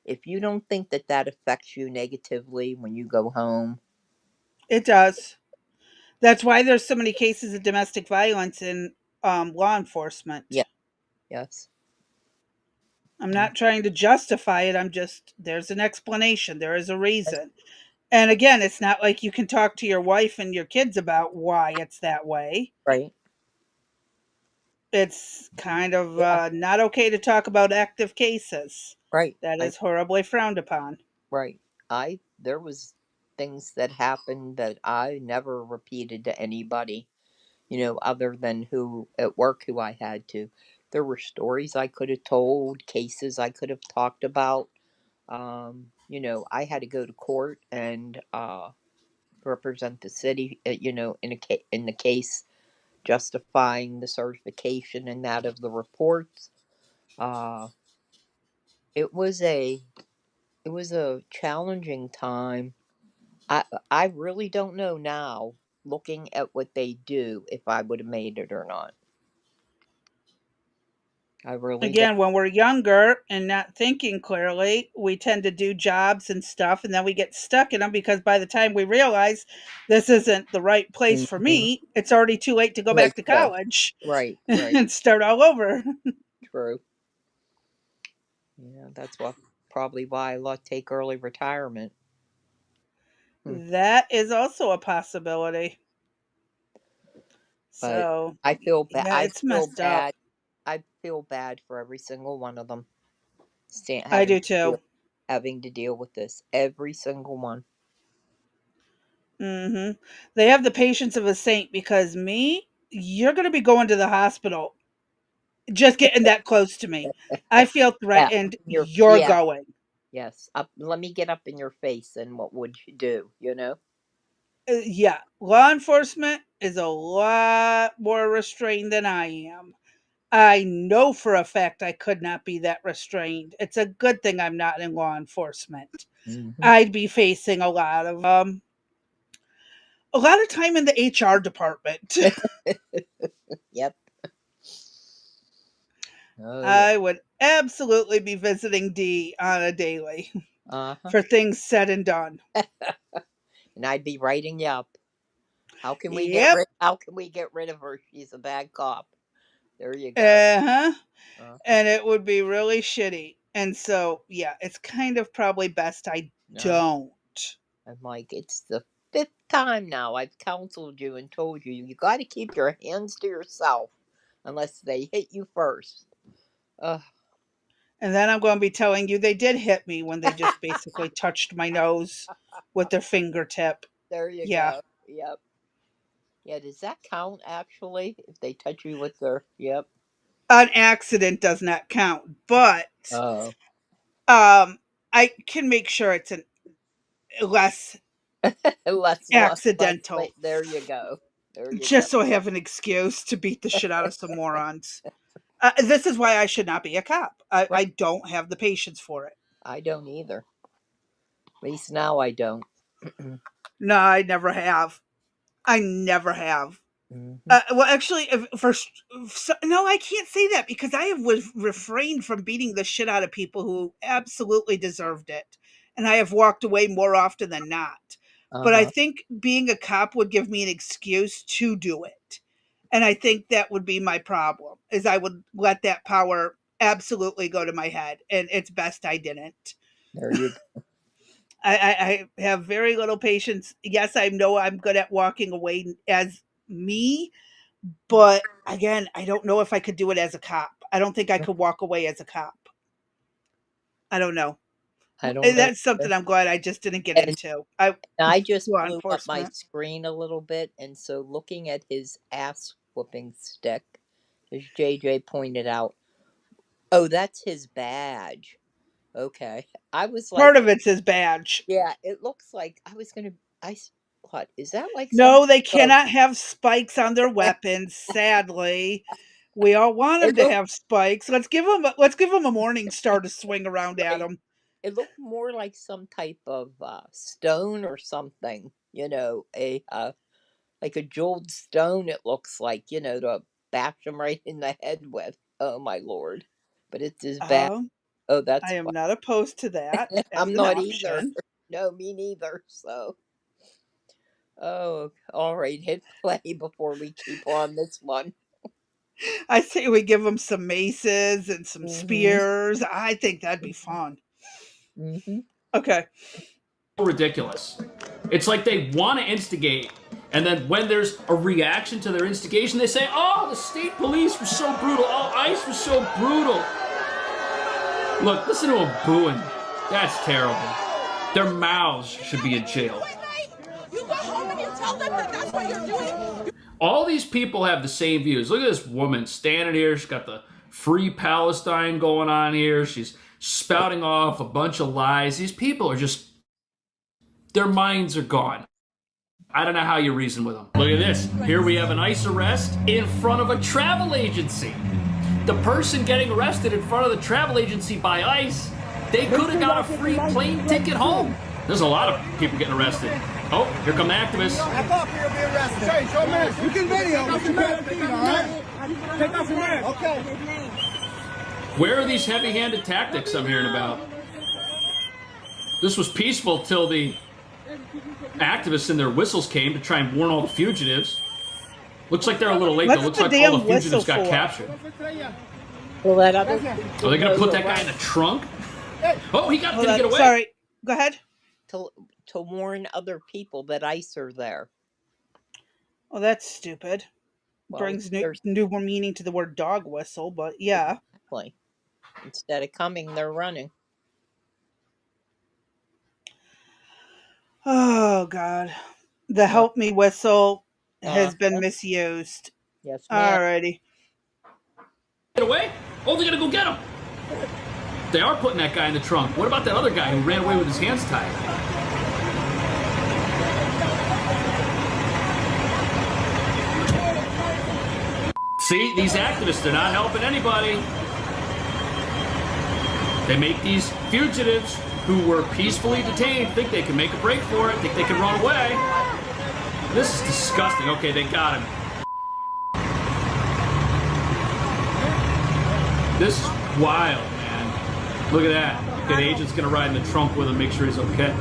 If you don't think that that affects you negatively when you go home, It does. That's why there's so many cases of domestic violence in law yeah, enforcement. yes, I'm yeah, not trying to justify it. I'm just there's an explanation. There is a reason. And again, it's not like you can talk to your wife and your kids about why it's that way. right, It's kind of yeah, not okay to talk about active cases. right, That is horribly frowned upon. right. There was things that happened that I never repeated to anybody, other than who at work who I had to. There were stories I could have told, cases I could have talked about. I had to go to court and represent the city, in the case justifying the certification and that of the reports. Uh, it was a challenging time. I really don't know now, looking at what they do, if I would have made it or not. I really don't. Again, when we're younger and not thinking clearly, we tend to do jobs and stuff, and then we get stuck in them because by the time we realize this isn't the right place for Hmm. me, it's already too late to go Like back to go. college Right, right, and start all over. true. Yeah, that's probably why I take early retirement. Hmm. That is also a possibility. But So, I feel bad. yeah, it's messed up. I feel bad for every single one of them. I do too. Having to deal with this, every single one. They have the patience of a saint because me, you're going to be going to the hospital just getting that close to me. I feel Yeah, threatened. you're You're yeah, going. yes. Let me get up in your face, and what would you do? You know? Yeah, law enforcement is a lot more restrained than I am. I know for a fact I could not be that restrained. It's a good thing I'm not in law enforcement. Hmm. I'd be facing a lot of time in the HR department. Yep. Oh yeah. I would absolutely be visiting D on a daily Uh-huh. for things said and done. And I'd be writing you up. Yep. How can we get rid of her? She's a bad cop. There you go. Uh-huh. Uh-huh. And it would be really shitty. And so, yeah, it's kind of probably best I No. don't. I'm like, it's the fifth time now I've counseled you and told you you got to keep your hands to yourself unless they hit you first. Ugh. And then I'm going to be telling you they did hit me when they just basically touched my nose with their fingertip. There you Yeah. go. Yep. Yeah, does that count actually? If they touch you with their yep. An accident does not count, but Oh. um I can make sure it's an less accidental, There you go. There you go. just so I have an excuse to beat the shit out of some morons. This is why I should not be a cop. Right. I don't have the patience for it. I don't either. At least now I don't. No, I never have. I never have. Hmm. Well, actually, no, I can't say that because I have refrained from beating the shit out of people who absolutely deserved it, and I have walked away more often than not. But I Uh-huh. think being a cop would give me an excuse to do it, and I think that would be my problem. Is I would let that power absolutely go to my head, and it's best I didn't. There you go. I have very little patience. Yes, I know I'm good at walking away as me, but again, I don't know if I could do it as a cop. I don't think I could walk away as a cop. I don't know. I don't And know that's something either. I'm glad I just didn't get And into. I I just law blew up my enforcement. screen a little bit, and so looking at his ass whooping stick, as JJ pointed out, oh, that's his badge. Okay. I was Part like, of it's his badge. yeah, it looks like I was gonna. What is that like some No, they type of? cannot have spikes on their weapons. Sadly, we all want them It to looked have spikes. Let's give them a morning star to swing around at right. them. It looked more like some type of stone or something. You know, a like a jeweled stone. It looks like to bash him right in the head with. Oh my lord! But it's his badge. Oh, Oh, I that's am fun. not opposed to that as I'm an not either. option. No, me neither. So, oh, all right, hit play before we keep on this one. I say we give them some maces and some Mm-hmm. spears. I think that'd be fun. Mm-hmm. Okay. Ridiculous. It's like they want to instigate, and then when there's a reaction to their instigation, they say, oh, the state police were so brutal. Oh, ICE was so brutal. Look, listen to them booing. That's terrible. Their mouths should be in jail. You go home and you tell them that that's what you're doing. All these people have the same views. Look at this woman standing here. She's got the Free Palestine going on here. She's spouting off a bunch of lies. These people are just, their minds are gone. I don't know how you reason with them. Look at this. Here we have an ICE arrest in front of a travel agency. The person getting arrested in front of the travel agency by ICE, they could have got a free plane ticket home. There's a lot of people getting arrested. Oh, here come the activists. I thought you were being arrested. Hey, show mask. You can video. You can video, all right? Take off your mask. Okay. Where are these heavy-handed tactics I'm hearing about? This was peaceful till the activists and their whistles came to try and warn all the fugitives. Looks like they're a little late. What's though. Looks the like damn all the fugitives whistle got for? captured. Well, that other. Are they going to put that guy in the trunk? Oh, he got didn't get away. Sorry. Go ahead. To warn other people that ICE are there. Well, that's stupid. Well, Brings new meaning to the word dog whistle, but yeah. Exactly. Instead of coming, they're running. Oh God, the help me whistle has been Uh-huh. misused. Yes, ma'am. Alrighty. Get away? Oh, they're gonna go get him. They are putting that guy in the trunk. What about that other guy who ran away with his hands tied? See, these activists are not helping anybody. They make these fugitives who were peacefully detained think they can make a break for it, think they can run away. This is disgusting. Okay, they got him. This is wild, man. Look at that. Okay, the agent's gonna ride in the trunk with him, make sure he's okay.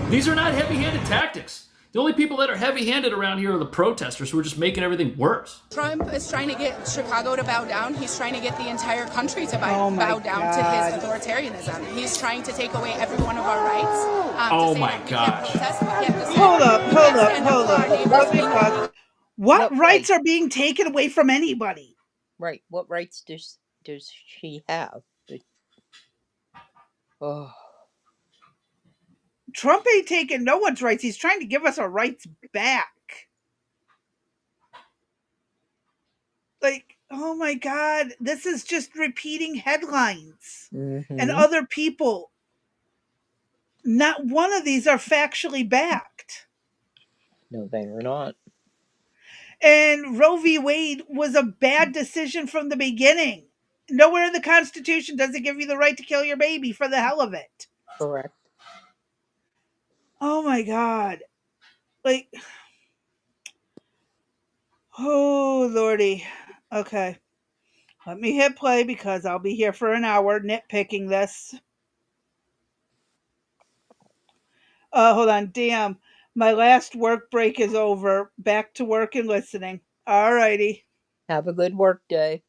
These are not heavy-handed tactics. The only people that are heavy-handed around here are the protesters who are just making everything worse. Trump is trying to get Chicago to bow down. He's trying to get the entire country to bow down to his authoritarianism. He's trying to take away every one of our rights. Oh my gosh. Hold up. What rights are being taken away from anybody? Right. What rights does she have? Oh. Trump ain't taking no one's rights. He's trying to give us our rights back. Like, oh my God, this is just repeating headlines. And other people. Not one of these are factually backed. No, they are not. And Roe v. Wade was a bad decision from the beginning. Nowhere in the Constitution does it give you the right to kill your baby for the hell of it. Correct. Oh my God. Like, oh Lordy. Okay. Let me hit play because I'll be here for an hour nitpicking this. Hold on. Damn. My last work break is over. Back to work and listening. All righty. Have a good work day.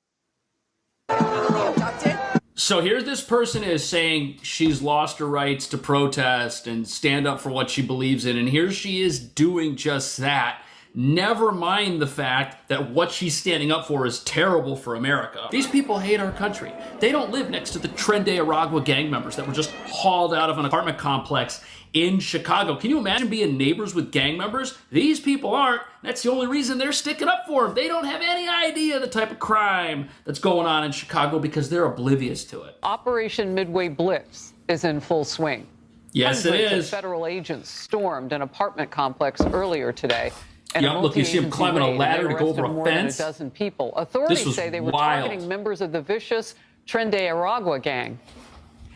So here this person is saying she's lost her rights to protest and stand up for what she believes in. And here she is doing just that. Never mind the fact that what she's standing up for is terrible for America. These people hate our country. They don't live next to the Tren de Aragua gang members that were just hauled out of an apartment complex in Chicago. Can you imagine being neighbors with gang members? These people aren't. That's the only reason they're sticking up for them. They don't have any idea the type of crime that's going on in Chicago because they're oblivious to it. Operation Midway Blitz is in full swing. Yes, it Hundreds is. of federal agents stormed an apartment complex earlier today. Yeah, look, you see him climbing a ladder to go over a fence. A dozen people. Authorities say they were wild. targeting members of the vicious Tren de Aragua gang.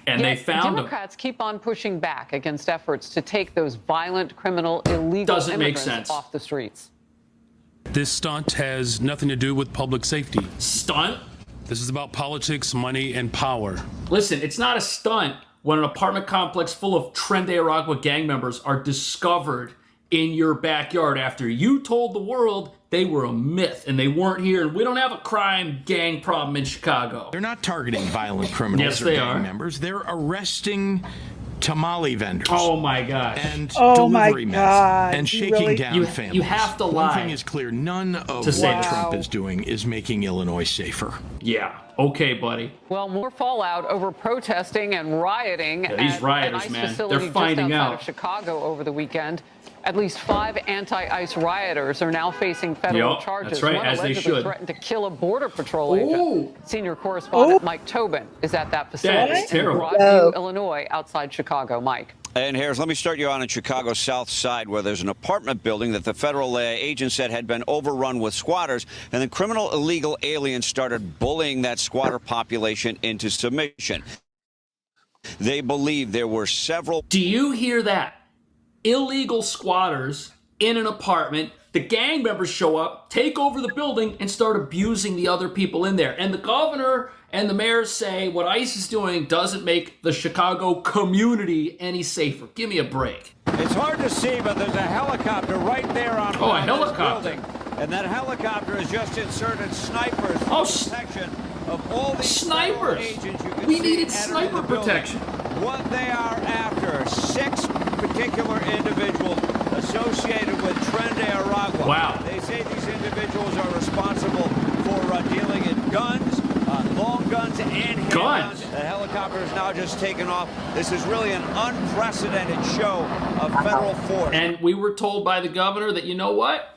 And Yet, they found Democrats keep on pushing back against efforts to take those violent, criminal, illegal immigrants off the streets. This stunt has nothing to do with public safety. Stunt? This is about politics, money, and power. Listen, it's not a stunt when an apartment complex full of Tren de Aragua gang members are discovered in your backyard after you told the world they were a myth and they weren't here, and we don't have a crime gang problem in Chicago. They're not targeting violent criminals or gang members. They're arresting tamale vendors. Oh my gosh. And delivery men and shaking down families. You have to lie. One thing is clear, none of what Trump is doing is making Illinois safer. Yeah. Okay, buddy. Well, more fallout over protesting and rioting these at rioters, an ICE man, facility they're finding just outside out. of Chicago over the weekend. At least 5 anti-ICE rioters are now facing federal charges. That's right, One as they allegedly should. threatened to kill a Border Patrol agent. Senior correspondent Mike Tobin is at that facility That is terrible. in Broadview, Illinois, outside Chicago. Mike. And Harris, let me start you on in Chicago's South Side, where there's an apartment building that the federal agent said had been overrun with squatters, and then criminal illegal aliens started bullying that squatter population into submission. They believe there were several. Do you hear that? Illegal squatters in an apartment. The gang members show up, take over the building, and start abusing the other people in there. And the governor and the mayor say what ICE is doing doesn't make the Chicago community any safer. Give me a break. It's hard to see, but there's a helicopter right there on Oh, a this helicopter. building. And that helicopter has just inserted snipers for protection of all these snipers. agents you can We see needed entering sniper the building. protection. What they are after, 6 particular individuals associated with Tren de Aragua. Wow. They say these individuals are responsible for dealing in guns, long guns and handguns. The helicopter is now just taken off. This is really an unprecedented show of federal force. And we were told by the governor that, you know what?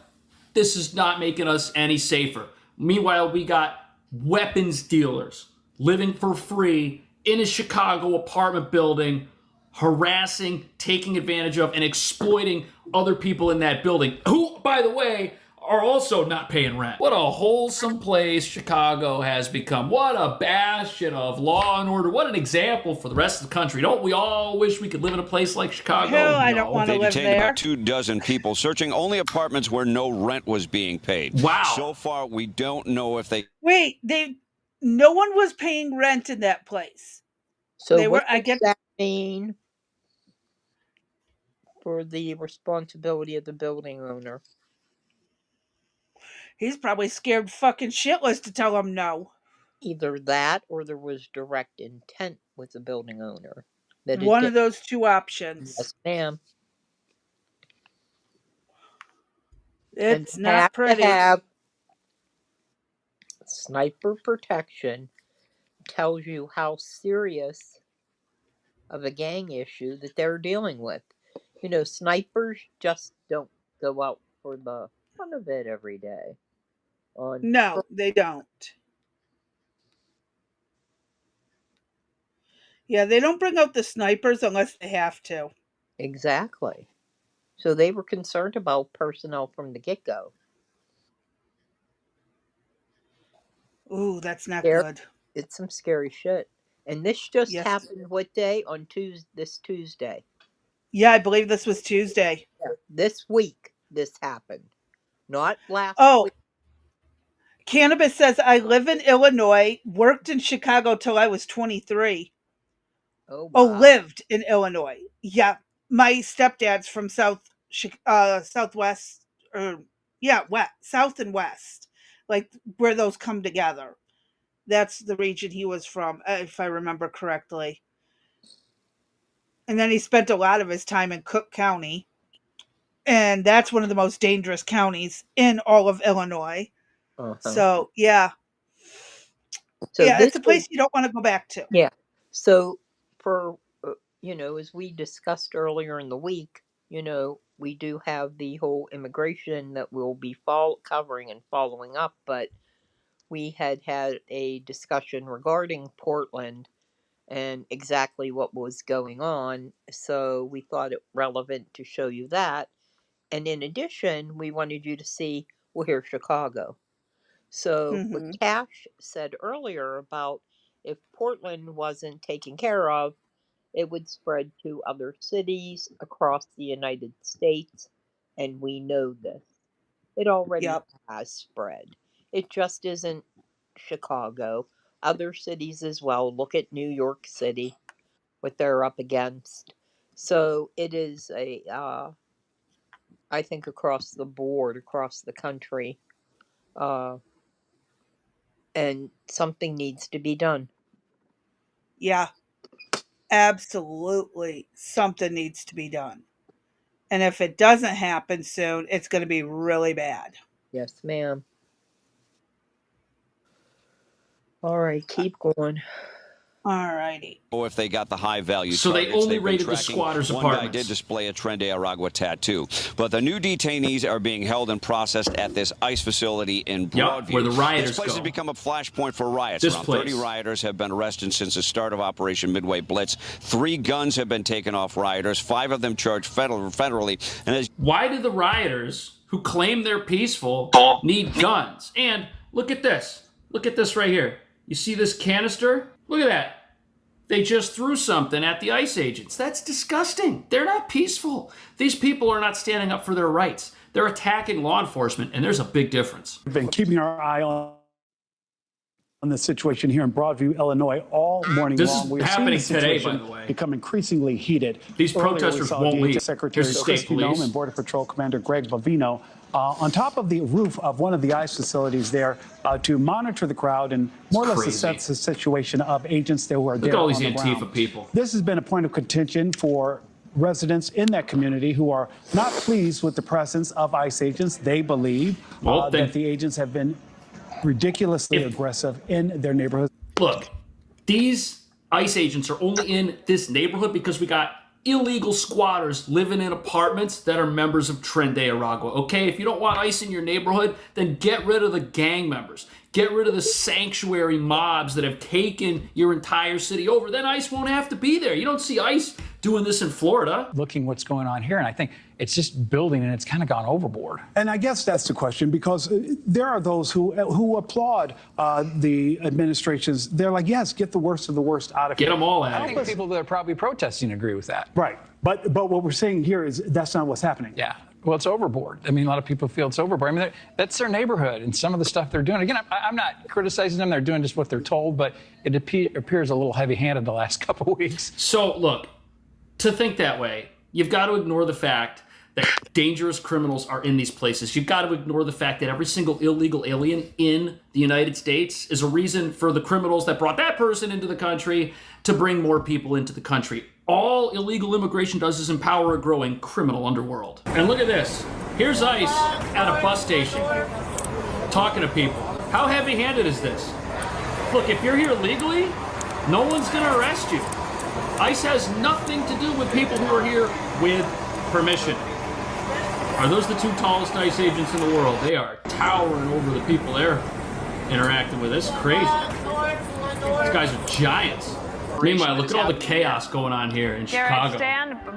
This is not making us any safer. Meanwhile, we got weapons dealers living for free in a Chicago apartment building, harassing, taking advantage of, and exploiting other people in that building, who, by the way, are also not paying rent. What a wholesome place Chicago has become. What a bastion of law and order. What an example for the rest of the country. Don't we all wish we could live in a place like Chicago? Hell, I don't want to live They detained there. about 24 people searching only apartments where no rent was being paid. Wow. So far, we don't know if they... Wait, no one was paying rent in that place. So They what were, does that mean for the responsibility of the building owner? He's probably scared fucking shitless to tell him no. Either that or there was direct intent with the building owner. One of those two options. Yes, ma'am. It's not pretty. To have sniper protection tells you how serious of a gang issue that they're dealing with. You know, snipers just don't go out for the fun of it every day. No, they don't. Yeah, they don't bring out the snipers unless they have to. Exactly. So they were concerned about personnel from the get-go. Ooh, that's not good. It's some scary shit. And this just happened what day? On this Tuesday. Yeah, I believe this was Tuesday. Yeah, this week this happened. Not last week. Cannabis says, I live in Illinois, worked in Chicago till I was 23. Oh, wow. Lived in Illinois. Yeah, my stepdad's from Southwest, South and West, like where those come together. That's the region he was from, if I remember correctly. And then he spent a lot of his time in Cook County. And that's one of the most dangerous counties in all of Illinois. So, yeah. So it's a place you don't want to go back to. Yeah. So for, as we discussed earlier in the week, we do have the whole immigration that we'll be covering and following up. But we had a discussion regarding Portland and exactly what was going on. So we thought it relevant to show you that. And in addition, we wanted you to see, here's Chicago. So what Cash said earlier about if Portland wasn't taken care of, it would spread to other cities across the United States. And we know this. It already has spread. It just isn't Chicago. Other cities as well. Look at New York City, what they're up against. So it is I think across the board, across the country. And something needs to be done. Yeah, absolutely. Something needs to be done. And if it doesn't happen soon, it's going to be really bad. Yes, ma'am. All right, keep going. All righty. If they got the high value so targets, they only raided the squatters' apartments. One guy did display a Tren de Aragua tattoo. But the new detainees are being held and processed at this ICE facility in Broadview. Where the rioters This place has become a flashpoint for riots. Around 30 rioters have been arrested since the start of Operation Midway Blitz. 3 guns have been taken off rioters, 5 of them charged federally. And why do the rioters who claim they're peaceful need guns? And look at this. Look at this right here. You see this canister? Look at that. They just threw something at the ICE agents. That's disgusting. They're not peaceful. These people are not standing up for their rights. They're attacking law enforcement, and there's a big difference. We've been keeping our eye on the situation here in Broadview, Illinois, all morning long. This is happening today, by the way. Become increasingly heated. These protesters won't leave. Secretary Christy Nome and Border Patrol Commander Greg Bovino on top of the roof of one of the ICE facilities there to monitor the crowd and more or less assess the situation of agents that were there. Look at all these Antifa people. This has been a point of contention for residents in that community who are not pleased with the presence of ICE agents. They believe that the agents have been ridiculously aggressive in their neighborhoods. Look, these ICE agents are only in this neighborhood because we got illegal squatters living in apartments that are members of Tren de Aragua. Okay, if you don't want ICE in your neighborhood, then get rid of the gang members. Get rid of the sanctuary mobs that have taken your entire city over. Then ICE won't have to be there. You don't see ICE doing this in Florida. Looking what's going on here, and I think it's just building, and it's kind of gone overboard. And I guess that's the question, because there are those who applaud the administrations. They're like, yes, get the worst of the worst out of here. Get them all out. I think people that are probably protesting agree with that. Right. But what we're saying here is that's not what's happening. Yeah. Well, it's overboard. I mean, a lot of people feel it's overboard. I mean, that's their neighborhood, and some of the stuff they're doing. Again, I'm not criticizing them. They're doing just what they're told, but it appears a little heavy-handed the last couple of weeks. So, look, to think that way, you've got to ignore the fact that dangerous criminals are in these places. You've got to ignore the fact that every single illegal alien in the United States is a reason for the criminals that brought that person into the country to bring more people into the country. All illegal immigration does is empower a growing criminal underworld. And look at this. Here's ICE at a bus station talking to people. How heavy-handed is this? Look, if you're here legally, no one's going to arrest you. ICE has nothing to do with people who are here with permission. Are those the two tallest ICE agents in the world? They are towering over the people they're interacting with. It's crazy. These guys are giants. Meanwhile, look at all the chaos going on here in Chicago.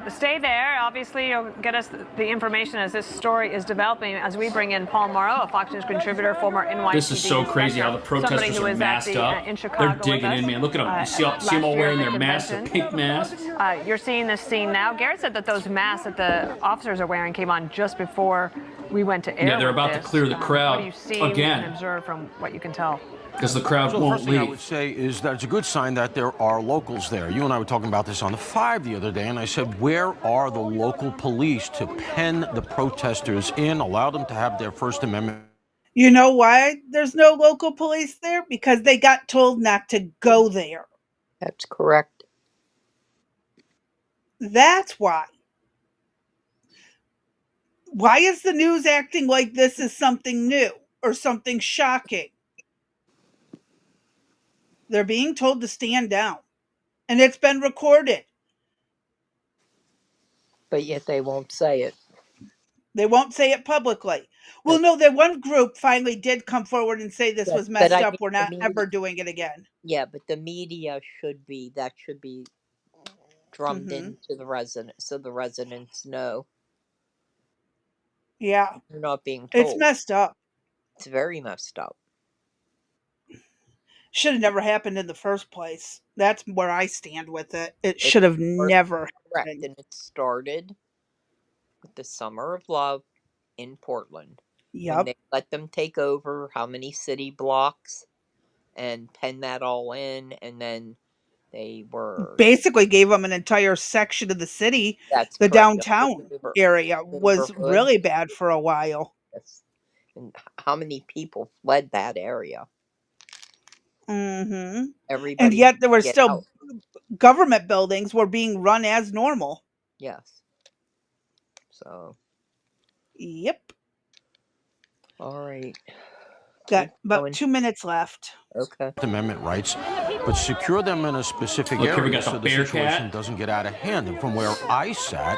Stay there. Obviously, you'll get us the information as this story is developing as we bring in Paul Morrow, a Fox News contributor, former NYPD. This is so crazy how the protesters are masked up. They're digging in, man. Look at them. You see them all wearing their masks, their pink masks. You're seeing this scene now. Garrett said that those masks that the officers are wearing came on just before we went to air. Yeah, they're about to clear the crowd what do you see again. and observe from what you can tell? Because the crowd so won't the first thing leave. I would say is that it's a good sign that there are locals there. You and I were talking about this on the 5 the other day, and I said, where are the local police to pen the protesters in, allow them to have their First Amendment? You know why there's no local police there? Because they got told not to go there. That's correct. That's why. Why is the news acting like this is something new or something shocking? They're being told to stand down, and it's been recorded. But yet they won't say it. They won't say it publicly. Well, no, that one group finally did come forward and say this was messed up. We're not ever doing it again. Yeah, but the media should be drummed into the residents so the residents know. Yeah. They're not being told. It's messed up. It's very messed up. Should have never happened in the first place. That's where I stand with it. It should have never happened. And it started with the Summer of Love in Portland. Yep. When they let them take over how many city blocks and pen that all in, and then they were basically gave them an entire section of the city. That's the correct. downtown area was really bad for a while. Yes. And how many people fled that area? Mm-hmm. Everybody, and yet there were still government buildings were being run as normal. Yes. So. Yep. All right. Got about 2 minutes left. Okay. Amendment rights, but secure them in a specific area so the situation doesn't get out of hand. And from where I sat,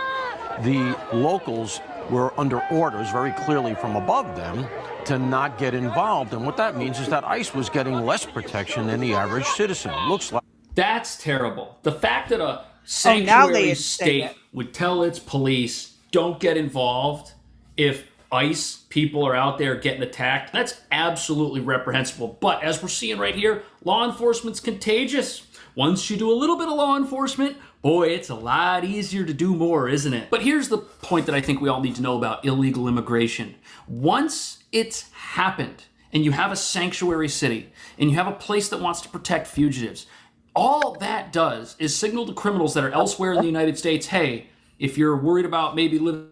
the locals were under orders very clearly from above them to not get involved. And what that means is that ICE was getting less protection than the average citizen. It looks like that's terrible. The fact that a sanctuary state would tell its police, don't get involved if ICE people are out there getting attacked, that's absolutely reprehensible. But as we're seeing right here, law enforcement's contagious. Once you do a little bit of law enforcement, boy, it's a lot easier to do more, isn't it? But here's the point that I think we all need to know about illegal immigration. Once it's happened, and you have a sanctuary city, and you have a place that wants to protect fugitives, all that does is signal to criminals that are elsewhere in the United States, hey, if you're worried about maybe living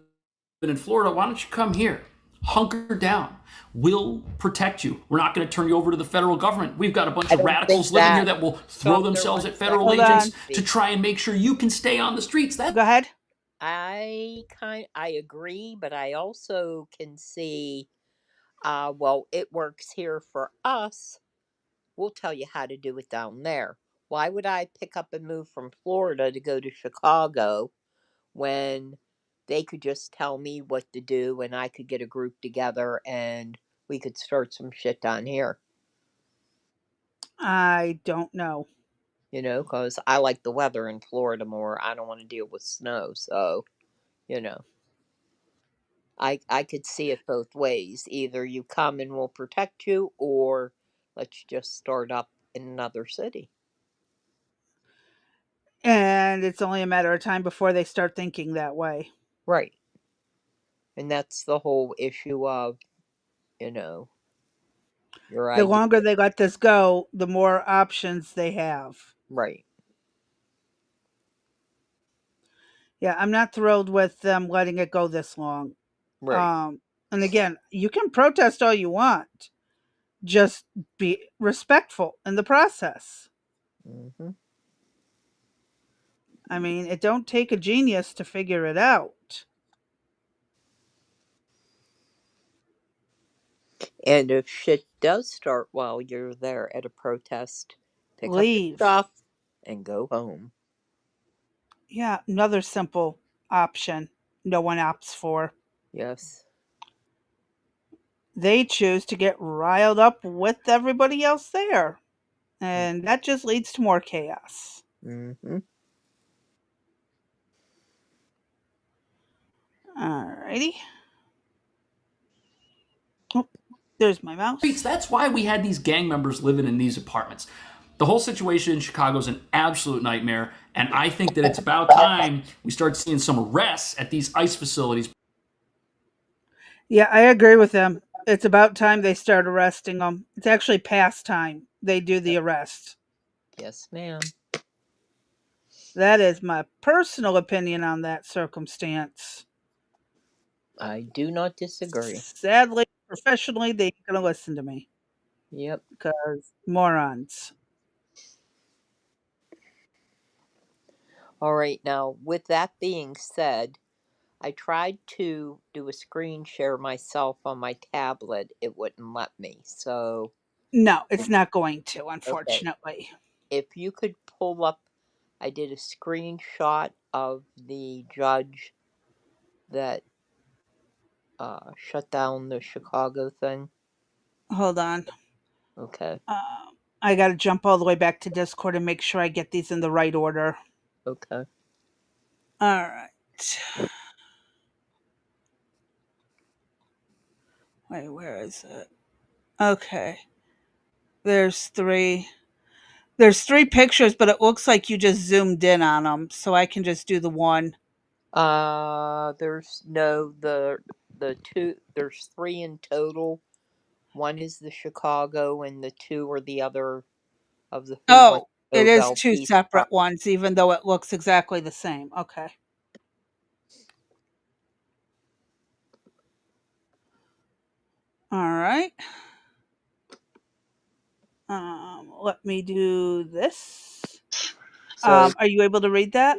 in Florida, why don't you come here? Hunker down. We'll protect you. We're not going to turn you over to the federal government. We've got a bunch of radicals living here that will throw themselves at federal agents to try and make sure you can stay on the streets. Go ahead. I agree, but I also can see, well, it works here for us. We'll tell you how to do it down there. Why would I pick up and move from Florida to go to Chicago when they could just tell me what to do and I could get a group together and we could start some shit down here? I don't know. You know, because I like the weather in Florida more. I don't want to deal with snow, so, you know. I could see it both ways. Either you come and we'll protect you, or let's just start up in another city. And it's only a matter of time before they start thinking that way. Right. And that's the whole issue of, you know, your The idea. longer they let this go, the more options they have. Right. Yeah, I'm not thrilled with them letting it go this long. Right. And again, you can protest all you want. Just be respectful in the process. Mm-hmm. I mean, it don't take a genius to figure it out. And if shit does start while you're there at a protest, pick up your Leave. stuff and go home. Yeah, another simple option no one opts for. Yes. They choose to get riled up with everybody else there. And that just leads to more chaos. Mm-hmm. Alrighty. Oh, there's my mouse. That's why we had these gang members living in these apartments. The whole situation in Chicago is an absolute nightmare, and I think that it's about time we start seeing some arrests at these ICE facilities. Yeah, I agree with them. It's about time they start arresting them. It's actually past time they do the arrest. Yes, ma'am. That is my personal opinion on that circumstance. I do not disagree. Sadly, professionally, they ain't gonna listen to me. Yep. Because morons. All right, now, with that being said, I tried to do a screen share myself on my tablet. It wouldn't let me, so... No, it's not going to, Okay. unfortunately. If you could pull up... I did a screenshot of the judge that shut down the Chicago thing. Hold on. Okay. I gotta jump all the way back to Discord and make sure I get these in the right order. Okay. Alright. Wait, where is it? Okay. There's three pictures, but it looks like you just zoomed in on them, so I can just do the one. There's no, the two, there's three in total. One is the Chicago, and the two are the other of the Oh, it is Nobel two Peace separate Prize. ones, even though it looks exactly the same. Okay. All right. Let me do this. So, Are you able to read that?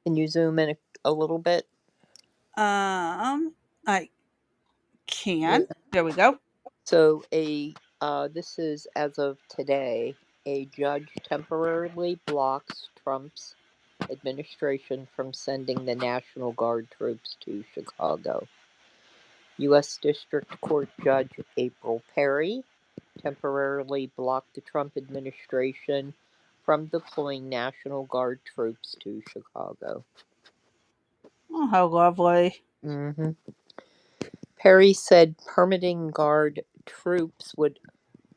can you zoom in a little bit? I can. There we go. So this is as of today. A judge temporarily blocks Trump's administration from sending the National Guard troops to Chicago. U.S. District Court Judge April Perry temporarily blocked the Trump administration from deploying National Guard troops to Chicago. Oh, how lovely. Mm-hmm. Perry said permitting Guard troops would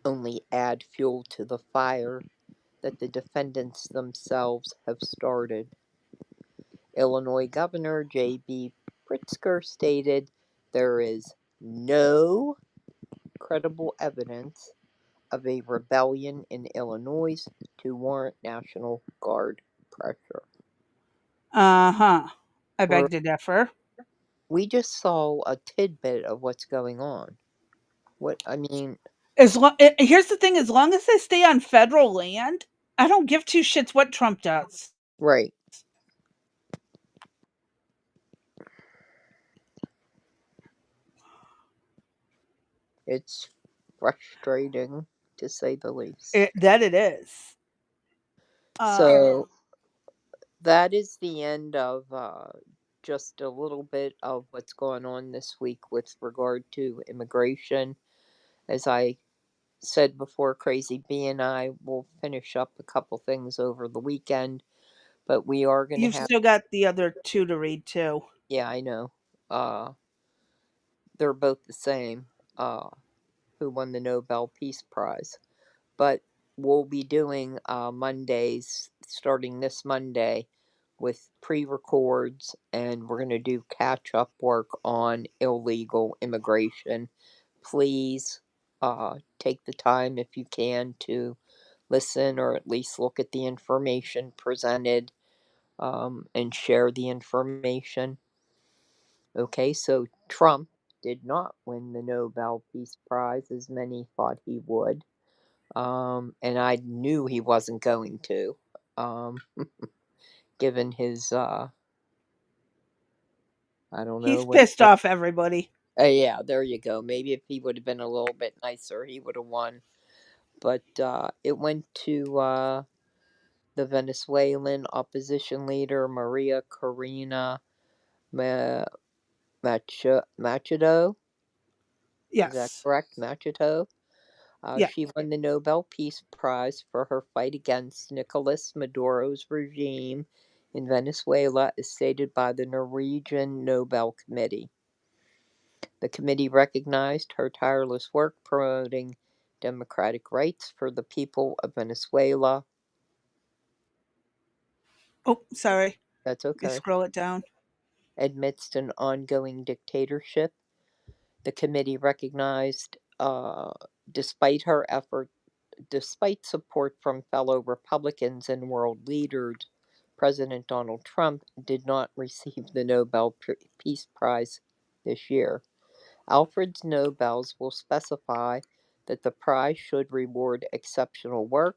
only add fuel to the fire that the defendants themselves have started. Illinois Governor J.B. Pritzker stated there is no credible evidence of a rebellion in Illinois to warrant National Guard pressure. I beg to differ. We just saw a tidbit of what's going on. Here's the thing: as long as they stay on federal land, I don't give two shits what Trump does. Right. It's frustrating, to say the least. That it is. So that is the end of just a little bit of what's going on this week with regard to immigration. As I said before, Crazy B and I will finish up a couple things over the weekend, but we are going to You've have. still got the other two to read too. Yeah, I know. They're both the same. Who won the Nobel Peace Prize? But we'll be doing Mondays starting this Monday with pre-records, and we're going to do catch-up work on illegal immigration. Please take the time, if you can, to listen or at least look at the information presented and share the information. Okay, so Trump did not win the Nobel Peace Prize as many thought he would. And I knew he wasn't going to, given his, I don't know He's what. pissed off everybody. Yeah, there you go. Maybe if he would have been a little bit nicer, he would have won. But it went to the Venezuelan opposition leader, Maria Corina Machado. Yes. Is that correct? Machado? Yeah. She won the Nobel Peace Prize for her fight against Nicolas Maduro's regime in Venezuela, as stated by the Norwegian Nobel Committee. The committee recognized her tireless work promoting democratic rights for the people of Venezuela. Oh, sorry. That's okay. You scroll it down. Amidst an ongoing dictatorship, the committee recognized, despite her effort, despite support from fellow Republicans and world leaders, President Donald Trump did not receive the Nobel Peace Prize this year. Alfred's Nobels will specify that the prize should reward exceptional work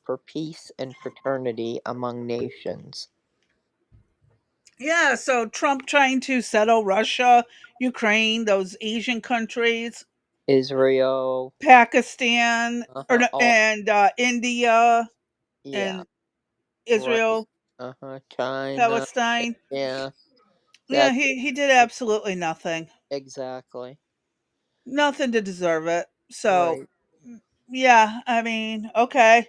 for peace and fraternity among nations. Yeah, so Trump trying to settle Russia, Ukraine, those Asian countries, Israel, Pakistan, and India, yeah, and Israel, right. China, Palestine. yeah. Yeah, he did absolutely nothing. Exactly. Nothing to deserve it. So, right. Yeah, I mean, okay.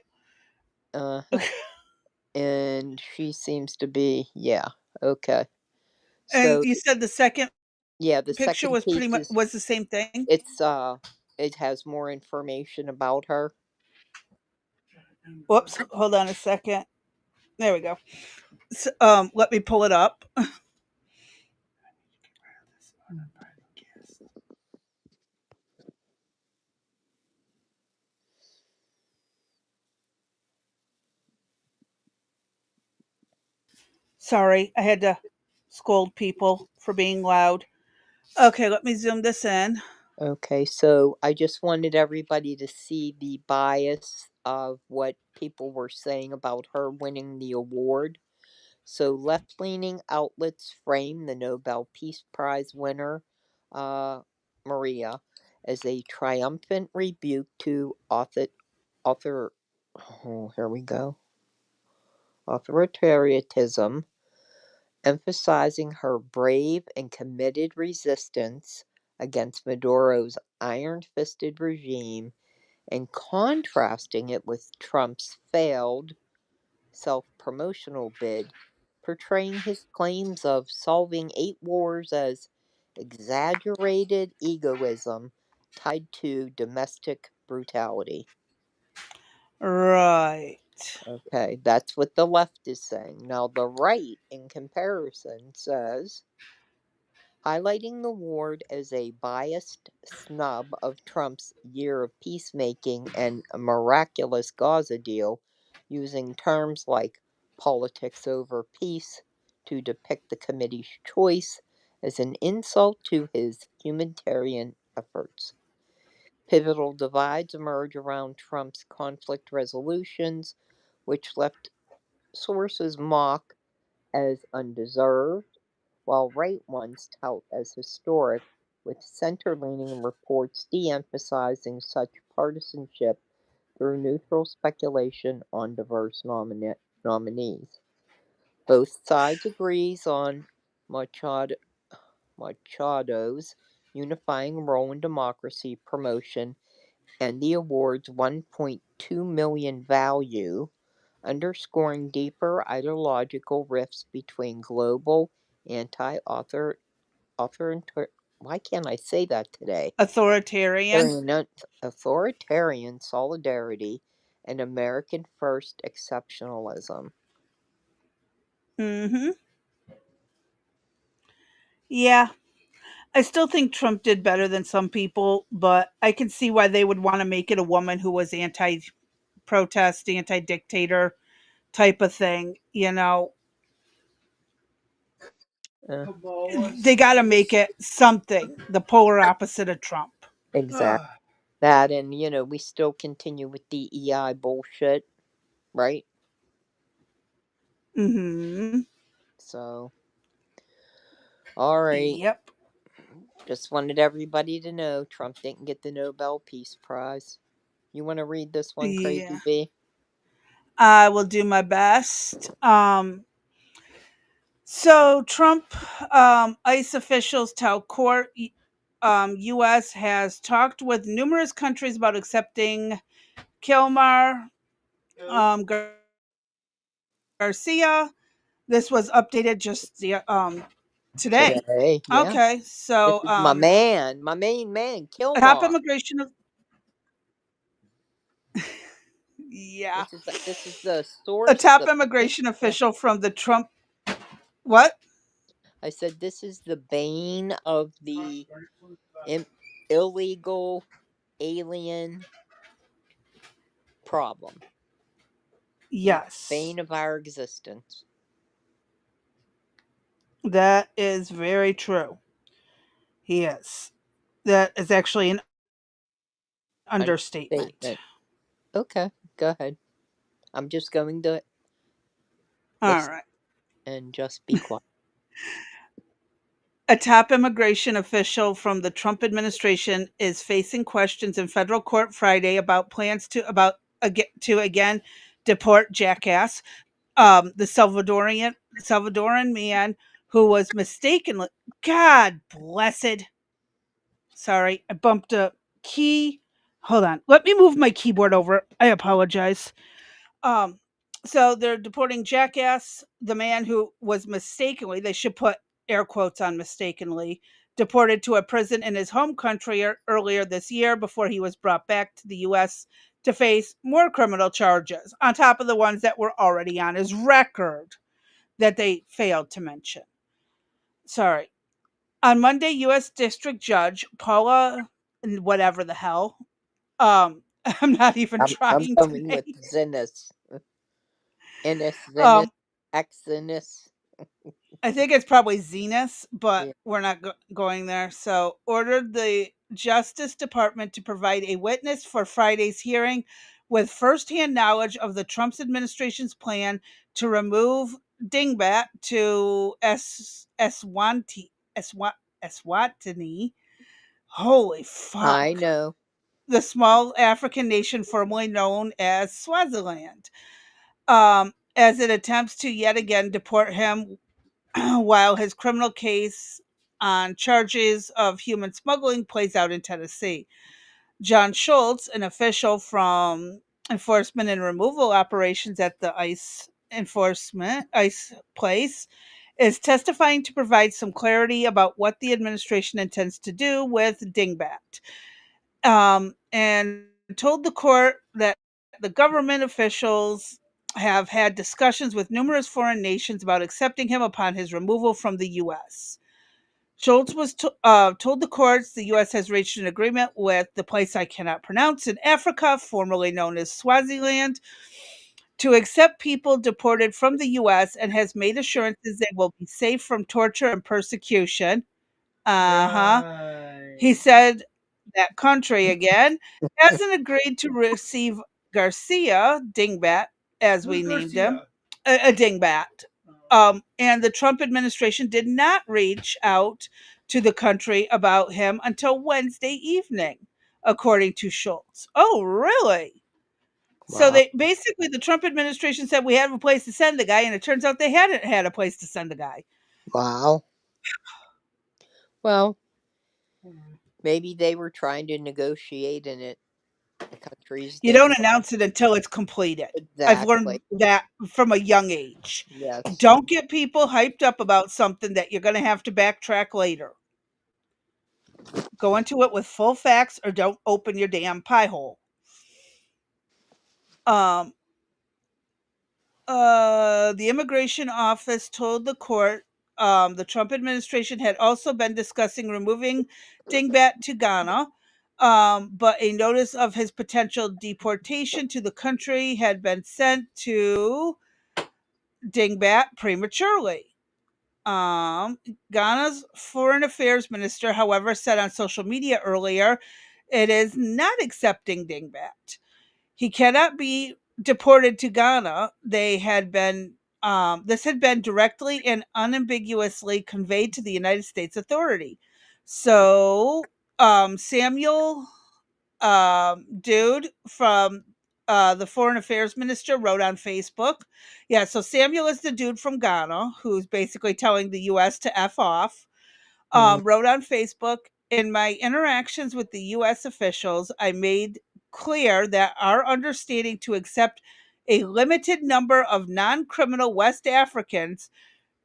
And she seems to be, yeah, okay. And So you said the second the picture second was pretty piece much was the same thing? it has more information about her. Whoops, hold on a second. There we go. So, let me pull it up. Sorry, I had to scold people for being loud. Okay, let me zoom this in. Okay, so I just wanted everybody to see the bias of what people were saying about her winning the award. So left-leaning outlets frame the Nobel Peace Prize winner, Maria, as a triumphant rebuke to authoritarianism, emphasizing her brave and committed resistance against Maduro's iron-fisted regime and contrasting it with Trump's failed self-promotional bid, portraying his claims of solving 8 wars as exaggerated egoism tied to domestic brutality. Right. Okay, that's what the left is saying. Now, the right, in comparison, says, highlighting the award as a biased snub of Trump's year of peacemaking and a miraculous Gaza deal, using terms like politics over peace to depict the committee's choice as an insult to his humanitarian efforts. Pivotal divides emerge around Trump's conflict resolutions, which left sources mock as undeserved, while right ones tout as historic, with center-leaning reports de-emphasizing such partisanship through neutral speculation on diverse nominees. Both sides agrees on Machado's unifying role in democracy promotion and the award's $1.2 million value, underscoring deeper ideological rifts between global anti-author why can't I say that today? Authoritarian. Authoritarian solidarity and American first exceptionalism. Mm-hmm. Yeah. I still think Trump did better than some people, but I can see why they would want to make it a woman who was anti-protest, anti-dictator type of thing. They got to make it something, the polar opposite of Trump. Exactly. That, and we still continue with DEI bullshit, right? Mm-hmm. So, all right. Yep. Just wanted everybody to know Trump didn't get the Nobel Peace Prize. You want to read this one, Crazy Yeah. B? I will do my best. So Trump, ICE officials tell court, U.S. has talked with numerous countries about accepting Kilmore, Garcia. This was updated just today. Today, yeah. Okay, This so is my main man, top Kilmore. immigration. Yeah, This is the a source, top the bane. immigration official from the Trump. What? I said this is the bane of the illegal alien problem. Yes, Bane of our existence. that is very true. He is. That is actually an understatement. Okay, go ahead. I'm just going to All listen right. and just be quiet. A top immigration official from the Trump administration is facing questions in federal court Friday about plans to again deport Jackass, the Salvadoran man who was mistakenly, God blessed. Sorry, I bumped a key. Hold on. Let me move my keyboard over. I apologize. Um, so they're deporting Jackass, the man who was mistakenly, they should put air quotes on mistakenly, deported to a prison in his home country earlier this year before he was brought back to the U.S. to face more criminal charges on top of the ones that were already on his record that they failed to mention. Sorry. On Monday, U.S. District Judge Paula, whatever the hell, I'm not even I'm trying going with today. Zenith. Zenith, Um, Zenith. I think it's probably Zenith, but Yeah. we're not going there. So, ordered the Justice Department to provide a witness for Friday's hearing with firsthand knowledge of the Trump's administration's plan to remove Dingbat to Eswatini. Holy I fuck. know. The small African nation formerly known as Swaziland, as it attempts to yet again deport him while his criminal case on charges of human smuggling plays out in Tennessee. John Schultz, an official from enforcement and removal operations at the ICE place, is testifying to provide some clarity about what the administration intends to do with Dingbat. And told the court that the government officials have had discussions with numerous foreign nations about accepting him upon his removal from the U.S. Schultz was told the courts the U.S. has reached an agreement with the place I cannot pronounce in Africa, formerly known as Swaziland, to accept people deported from the U.S. and has made assurances they will be safe from torture and persecution. He said that country again hasn't agreed to receive Garcia, Dingbat, as we named him, a Dingbat. And the Trump administration did not reach out to the country about him until Wednesday evening, according to Schultz. Oh, really? So Wow. they basically the Trump administration said we have a place to send the guy, and it turns out they hadn't had a place to send the guy. Wow. Well, maybe they were trying to negotiate and it The country's You don't announce it until it's completed. I've learned Exactly. that from a young age. Yes. Don't get people hyped up about something that you're going to have to backtrack later. Go into it with full facts or don't open your damn pie hole. The immigration office told the court the Trump administration had also been discussing removing Dingbat to Ghana, but a notice of his potential deportation to the country had been sent to Dingbat prematurely. Ghana's foreign affairs minister, however, said on social media earlier it is not accepting Dingbat. He cannot be deported to Ghana. This had been directly and unambiguously conveyed to the United States authority. So Samuel, dude from the foreign affairs minister, wrote on Facebook. Yeah, so Samuel is the dude from Ghana who's basically telling the U.S. to F off. Wrote on Facebook, in my interactions with the U.S. officials, I made clear that our understanding to accept a limited number of non-criminal West Africans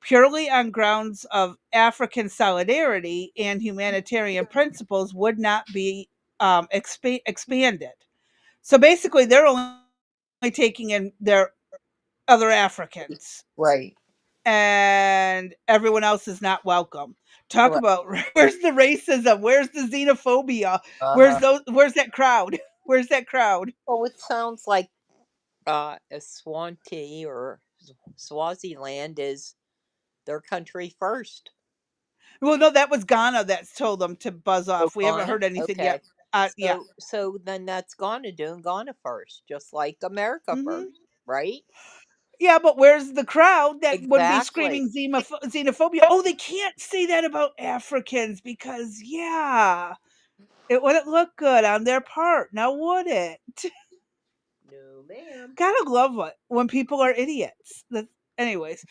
purely on grounds of African solidarity and humanitarian principles would not be expanded. So basically, they're only taking in their other Africans. Right. And everyone else is not welcome. Talk about where's the racism? Where's the xenophobia? Where's that crowd? Where's that crowd? Well, it sounds like Eswatini or Swaziland is their country first. Well, no, that was Ghana that's told them to buzz off. We haven't heard anything yet. Yeah. So then that's Ghana doing Ghana first, just like America first, right? Yeah, but where's the crowd that would be Exactly. screaming xenophobia? Oh, they can't say that about Africans because, yeah, it wouldn't look good on their part. Now, would it? No, ma'am. Gotta love it when people are idiots. Anyways,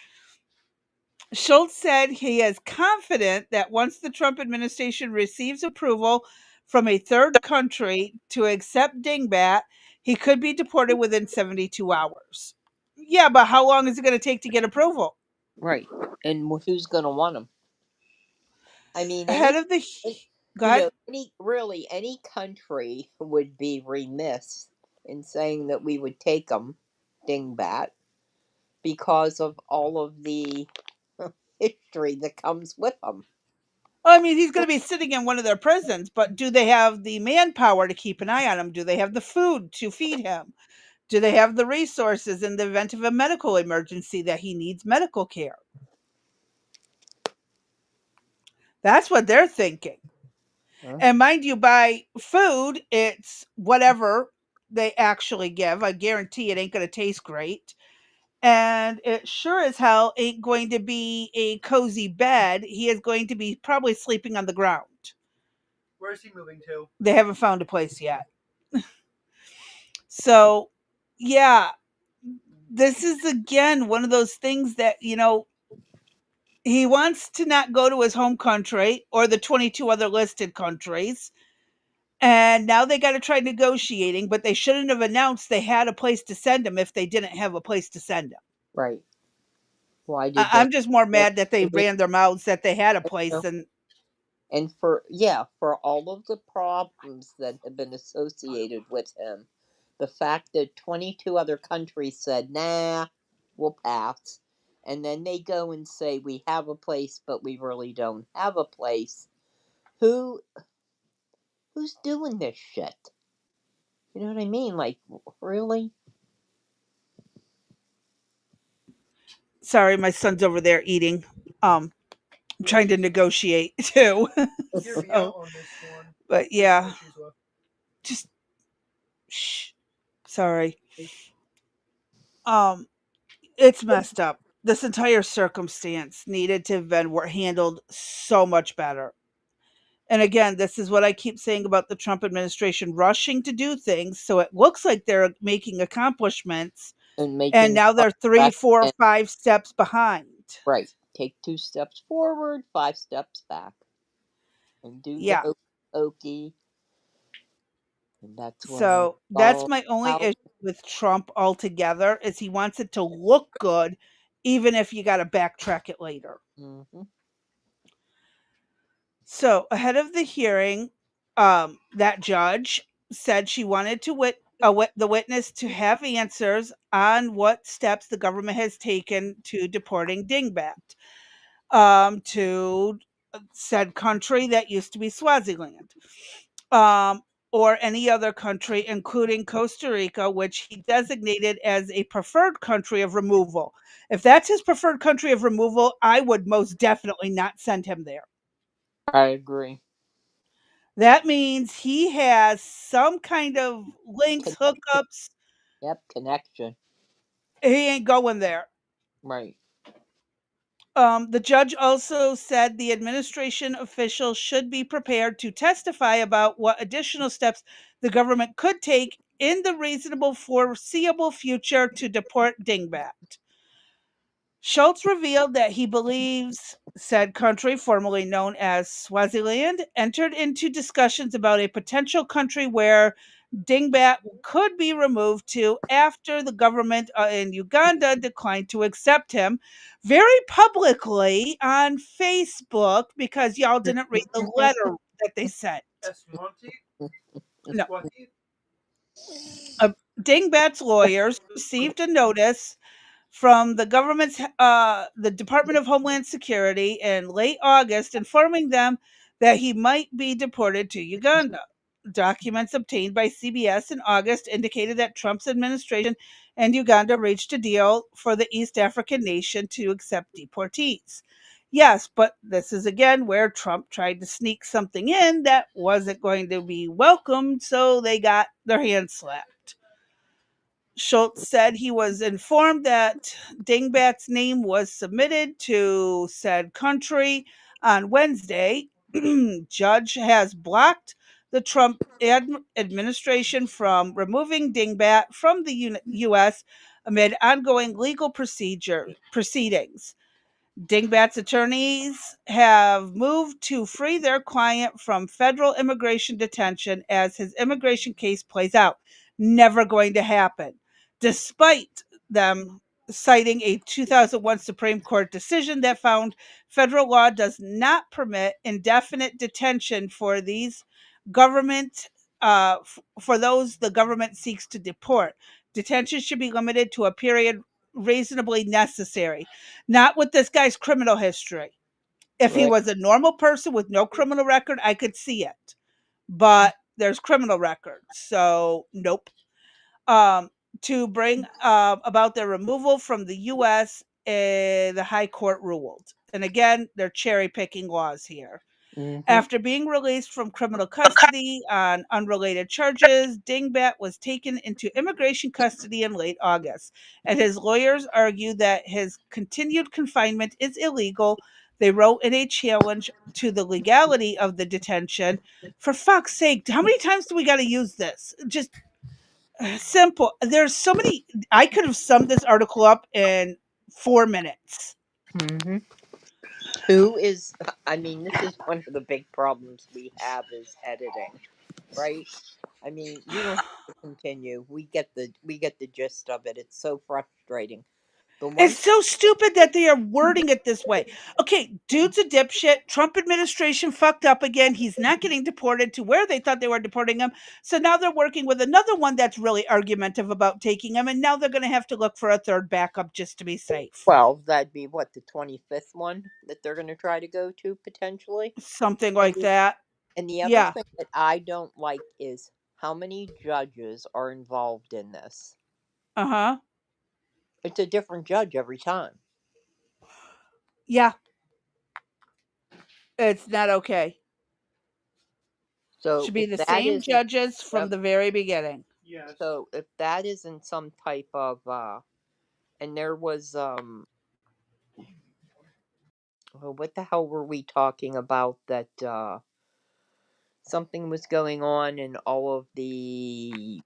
Schultz said he is confident that once the Trump administration receives approval from a third country to accept Dingbat, he could be deported within 72 hours. Yeah, but how long is it going to take to get approval? Right. And who's going to want them? I mean, ahead of the any country would be remiss in saying that we would take them, Dingbat, because of all of the history that comes with them. I mean, he's going to be sitting in one of their prisons, but do they have the manpower to keep an eye on him? Do they have the food to feed him? Do they have the resources in the event of a medical emergency that he needs medical care? That's what they're thinking. And mind you, by food, it's whatever they actually give. I guarantee it ain't going to taste great. And it sure as hell ain't going to be a cozy bed. He is going to be probably sleeping on the ground. Where's he moving to? They haven't found a place yet. So, yeah, this is again one of those things that, he wants to not go to his home country or the 22 other listed countries. And now they got to try negotiating, but they shouldn't have announced they had a place to send him if they didn't have a place to send him. Right. Why did I'm just more mad that they ran their mouths that they had a place and for all of the problems that have been associated with him. The fact that 22 other countries said, nah, we'll pass. And then they go and say, we have a place, but we really don't have a place. Who's doing this shit? You know what I mean? Like, really? Sorry, my son's over there eating. I'm trying to negotiate too. But yeah. Just shh. Sorry. It's messed up. This entire circumstance needed to have been handled so much better. And again, this is what I keep saying about the Trump administration rushing to do things. So it looks like they're making accomplishments. And now they're 3, 4, 5 steps behind. Right. Take 2 steps forward, 5 steps back. And do the okey. That's what So it's that's all my only about. issue with Trump altogether is he wants it to look good, even if you got to backtrack it later. Mm-hmm. So ahead of the hearing, that judge said she wanted to the witness to have answers on what steps the government has taken to deporting Dingbat to said country that used to be Swaziland. Um, or any other country, including Costa Rica, which he designated as a preferred country of removal. If that's his preferred country of removal, I would most definitely not send him there. I agree. That means he has some kind of links, Connection. hookups. Yep, connection. He ain't going there. Right. The judge also said the administration officials should be prepared to testify about what additional steps the government could take in the reasonable foreseeable future to deport Dingbat. Schultz revealed that he believes said country, formerly known as Swaziland, entered into discussions about a potential country where Dingbat could be removed to after the government in Uganda declined to accept him very publicly on Facebook because y'all didn't read the letter that they sent. No. Dingbat's lawyers received a notice from the government's the Department of Homeland Security in late August informing them that he might be deported to Uganda. Documents obtained by CBS in August indicated that Trump's administration and Uganda reached a deal for the East African nation to accept deportees. Yes, but this is again where Trump tried to sneak something in that wasn't going to be welcomed, so they got their hands slapped. Schultz said he was informed that Dingbat's name was submitted to said country on Wednesday. Judge has blocked the Trump administration from removing Dingbat from the U.S. amid ongoing legal proceedings. Dingbat's attorneys have moved to free their client from federal immigration detention as his immigration case plays out. Never going to happen, despite them citing a 2001 Supreme Court decision that found federal law does not permit indefinite detention for these government for those the government seeks to deport. Detention should be limited to a period reasonably necessary, not with this guy's criminal history. If he Right. was a normal person with no criminal record, I could see it. But there's criminal records, so nope. To bring about their removal from the U.S., the High Court ruled. And again, they're cherry picking laws here. Mm-hmm. After being released from criminal custody on unrelated charges, Dingbat was taken into immigration custody in late August, and his lawyers argue that his continued confinement is illegal. They wrote in a challenge to the legality of the detention. For fuck's sake, how many times do we got to use this? Just simple. There's so many. I could have summed this article up in 4 minutes. Mm-hmm. Who is? I mean, this is one of the big problems we have is editing, right? I mean, you don't have to continue. We get the gist of it. It's so frustrating. The one It's so stupid that they are wording it this way. Okay, dude's a dipshit. Trump administration fucked up again. He's not getting deported to where they thought they were deporting him. So now they're working with another one that's really argumentative about taking him. And now they're going to have to look for a third backup just to be safe. Well, that'd be what, the 25th one that they're going to try to go to potentially? Something like that. And the other Yeah. thing that I don't like is how many judges are involved in this. Uh-huh. It's a different judge every time. Yeah. It's not okay. So should be if the that same isn't- judges from Yep. the very beginning. Yes. So if that isn't some type of and there was what the hell were we talking about that something was going on in all of the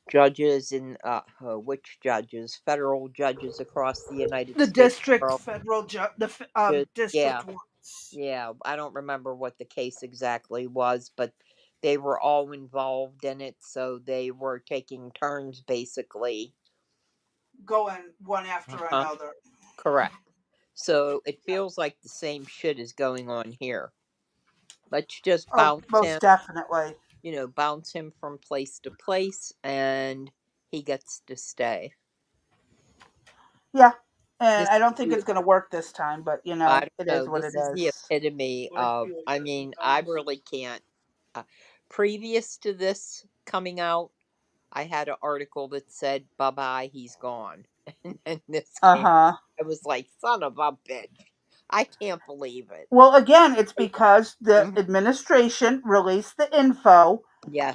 judges in which judges, federal judges across the United The States. district, federal district Yeah. ones. Yeah, I don't remember what the case exactly was, but they were all involved in it, so they were taking turns basically. Going one after another. Correct. So it feels like the same shit is going on here. Let's just Oh, bounce him, most definitely. bounce him from place to place, and he gets to stay. Yeah. And This, I don't think it's going to work this time, but I don't it know. is what This it is the is. epitome of. I mean, I really can't. Previous to this coming out, I had an article that said, "Bye bye, he's gone," and this came. I was like, "Son of a bitch! I can't believe it." Well, again, it's because the administration released the info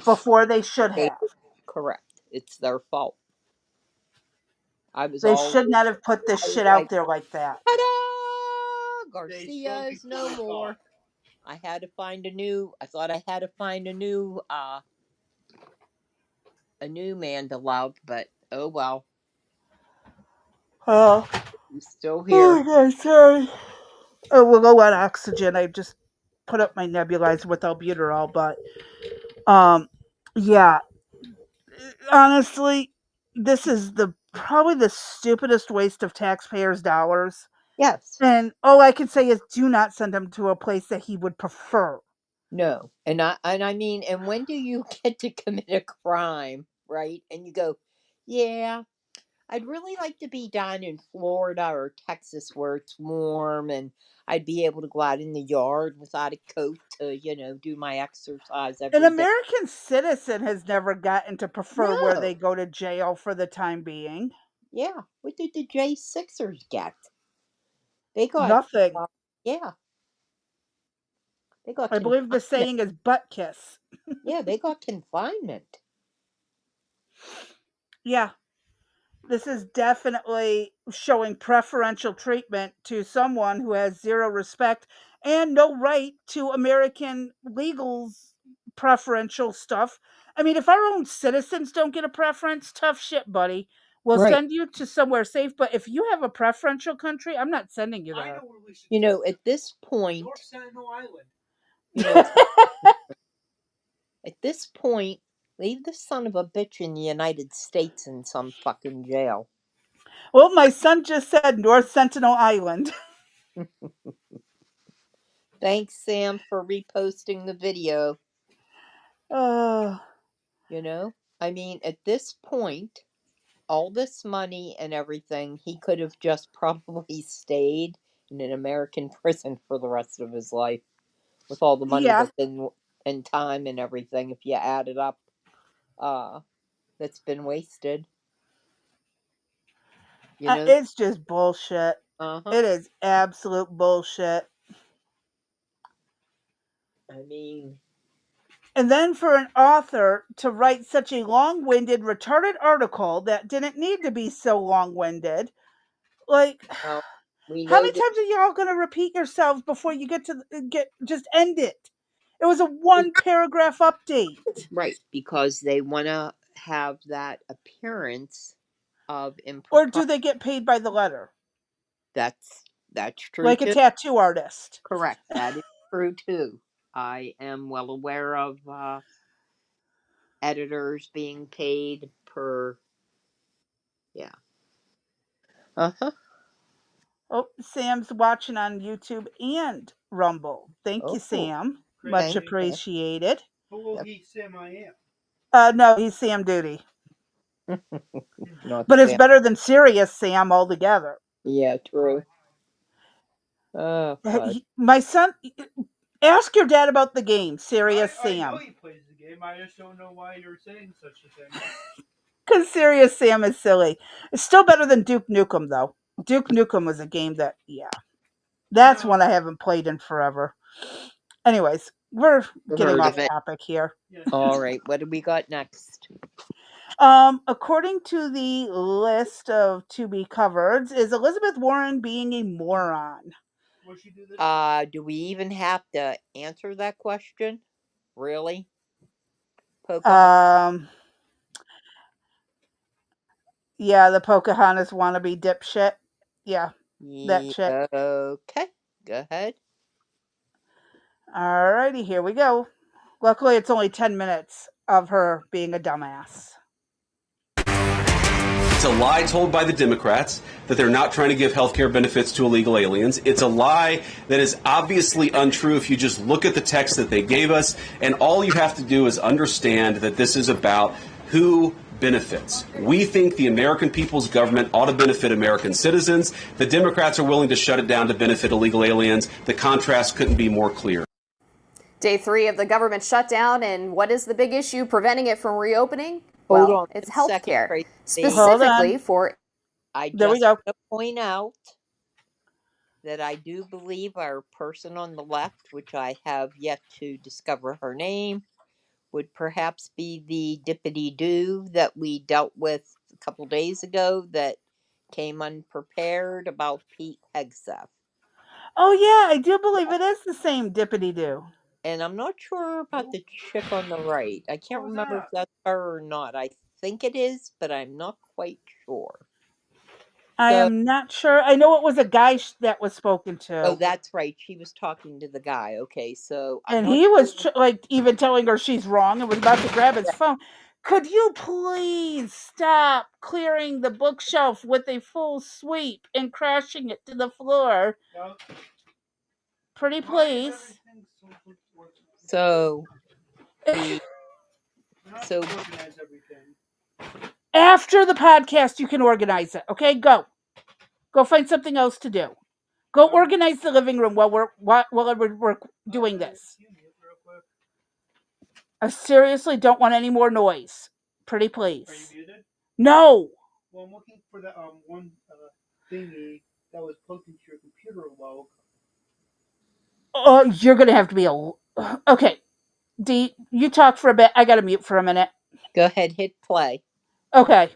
before they should have. Correct. It's their fault. I was They all. should not have put this I was shit like, out there like that. ta-da! Garcia is no more. I had to find a new. I thought I had to find a new man to love, but oh well. Oh, He's still here. Oh, sorry. Oh, we're low on oxygen. I just put up my nebulizer with albuterol, but yeah. Honestly, this is probably the stupidest waste of taxpayers' dollars. Yes. And all I can say is, do not send him to a place that he would prefer. No, and I mean, and when do you get to commit a crime, right? And you go, yeah, I'd really like to be down in Florida or Texas where it's warm and I'd be able to go out in the yard without a coat to, do my exercise An every day. American citizen has never gotten to prefer where they No. go to jail for the time being. Yeah. What did the J6ers get? They got Nothing. yeah. They got I believe the confinement. saying is butt kiss. Yeah, they got confinement. Yeah. This is definitely showing preferential treatment to someone who has zero respect and no right to American legals preferential stuff. I mean, if our own citizens don't get a preference, tough shit, buddy. We'll Right. send you to somewhere safe, but if you have a preferential country, I'm not sending you there. At this point, North Sentinel Island. At this point, leave the son of a bitch in the United States in some fucking jail. Well, my son just said North Sentinel Island. Thanks, Sam, for reposting the video. I mean, at this point, all this money and everything, he could have just probably stayed in an American prison for the rest of his life with all the money that's and time and everything. If you add it up, that's been wasted. It's just bullshit. It is absolute bullshit. I mean, and then for an author to write such a long-winded, retarded article that didn't need to be so long-winded, like, well, how many times are y'all going to repeat yourselves before you just end it? It was a one-paragraph update. Right, because they want to have that appearance of Or do they get paid by the letter? That's true like too. a tattoo artist. Correct. That is true too. I am well aware of editors being paid per. Yeah. Oh, Sam's watching on YouTube and Rumble. Thank you, Sam. Much appreciated. Who will he Sam I am? No, he's Sam Duty. Not but it's Sam. better than Serious Sam altogether. Yeah, true. My son, ask your dad about the game, Serious Sam. I know he plays the game. I just don't know why you're saying such a thing. Because Serious Sam is silly. It's still better than Duke Nukem, though. Duke Nukem was a game that, that's one I haven't played in forever. Anyways, we're getting off topic here. All right, what do we got next? According to the list of to be covered, is Elizabeth Warren being a moron? Do we even have to answer that question? Really? Yeah, the Pocahontas wannabe dipshit. Yeah, that shit. Okay, go ahead. Alrighty, here we go. Luckily, it's only 10 minutes of her being a dumbass. It's a lie told by the Democrats that they're not trying to give health care benefits to illegal aliens. It's a lie that is obviously untrue if you just look at the text that they gave us. And all you have to do is understand that this is about who benefits. We think the American people's government ought to benefit American citizens. The Democrats are willing to shut it down to benefit illegal aliens. The contrast couldn't be more clear. Day 3 of the government shutdown, and what is the big issue preventing it from reopening? Hold Well, on it's one health second, care, Tracy. specifically for... I There we just go. want to point out that I do believe our person on the left, which I have yet to discover her name, would perhaps be the dippity-doo that we dealt with a couple days ago that came unprepared about Pete Hegseth. Oh, yeah, I do believe it is the same dippity-doo. And I'm not sure about the chick on the right. I can't remember if that's her or not. I think it is, but I'm not quite sure. I am not sure. I know it was a guy that was spoken to. Oh, that's right. She was talking to the guy. Okay, so And he was like even telling her she's wrong and was about to grab his phone. Could you please stop clearing the bookshelf with a full sweep and crashing it to the floor? Pretty please. So, after the podcast, you can organize it. Okay, go find something else to do. Go organize the living room while we're doing this. I seriously don't want any more noise. Pretty please. Are you muted? No. Well, I'm looking for that one thingy that was plugged into your computer a while ago. You're gonna have to be okay. D, you talk for a bit. I gotta mute for a minute. Go ahead, hit play. Okay.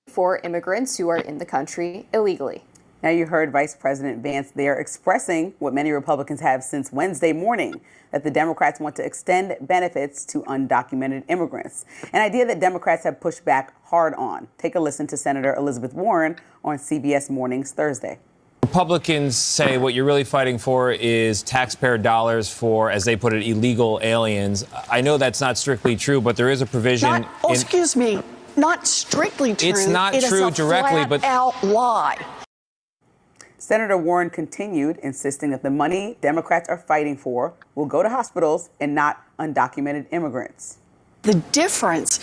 For immigrants who are in the country illegally. Now you heard Vice President Vance there expressing what many Republicans have since Wednesday morning, that the Democrats want to extend benefits to undocumented immigrants, an idea that Democrats have pushed back hard on. Take a listen to Senator Elizabeth Warren on CBS Mornings Thursday. Republicans say what you're really fighting for is taxpayer dollars for, as they put it, illegal aliens. I know that's not strictly true, but there is a provision. Excuse me, not strictly true. It's not true directly, but out lie. Senator Warren continued, insisting that the money Democrats are fighting for will go to hospitals and not undocumented immigrants. The difference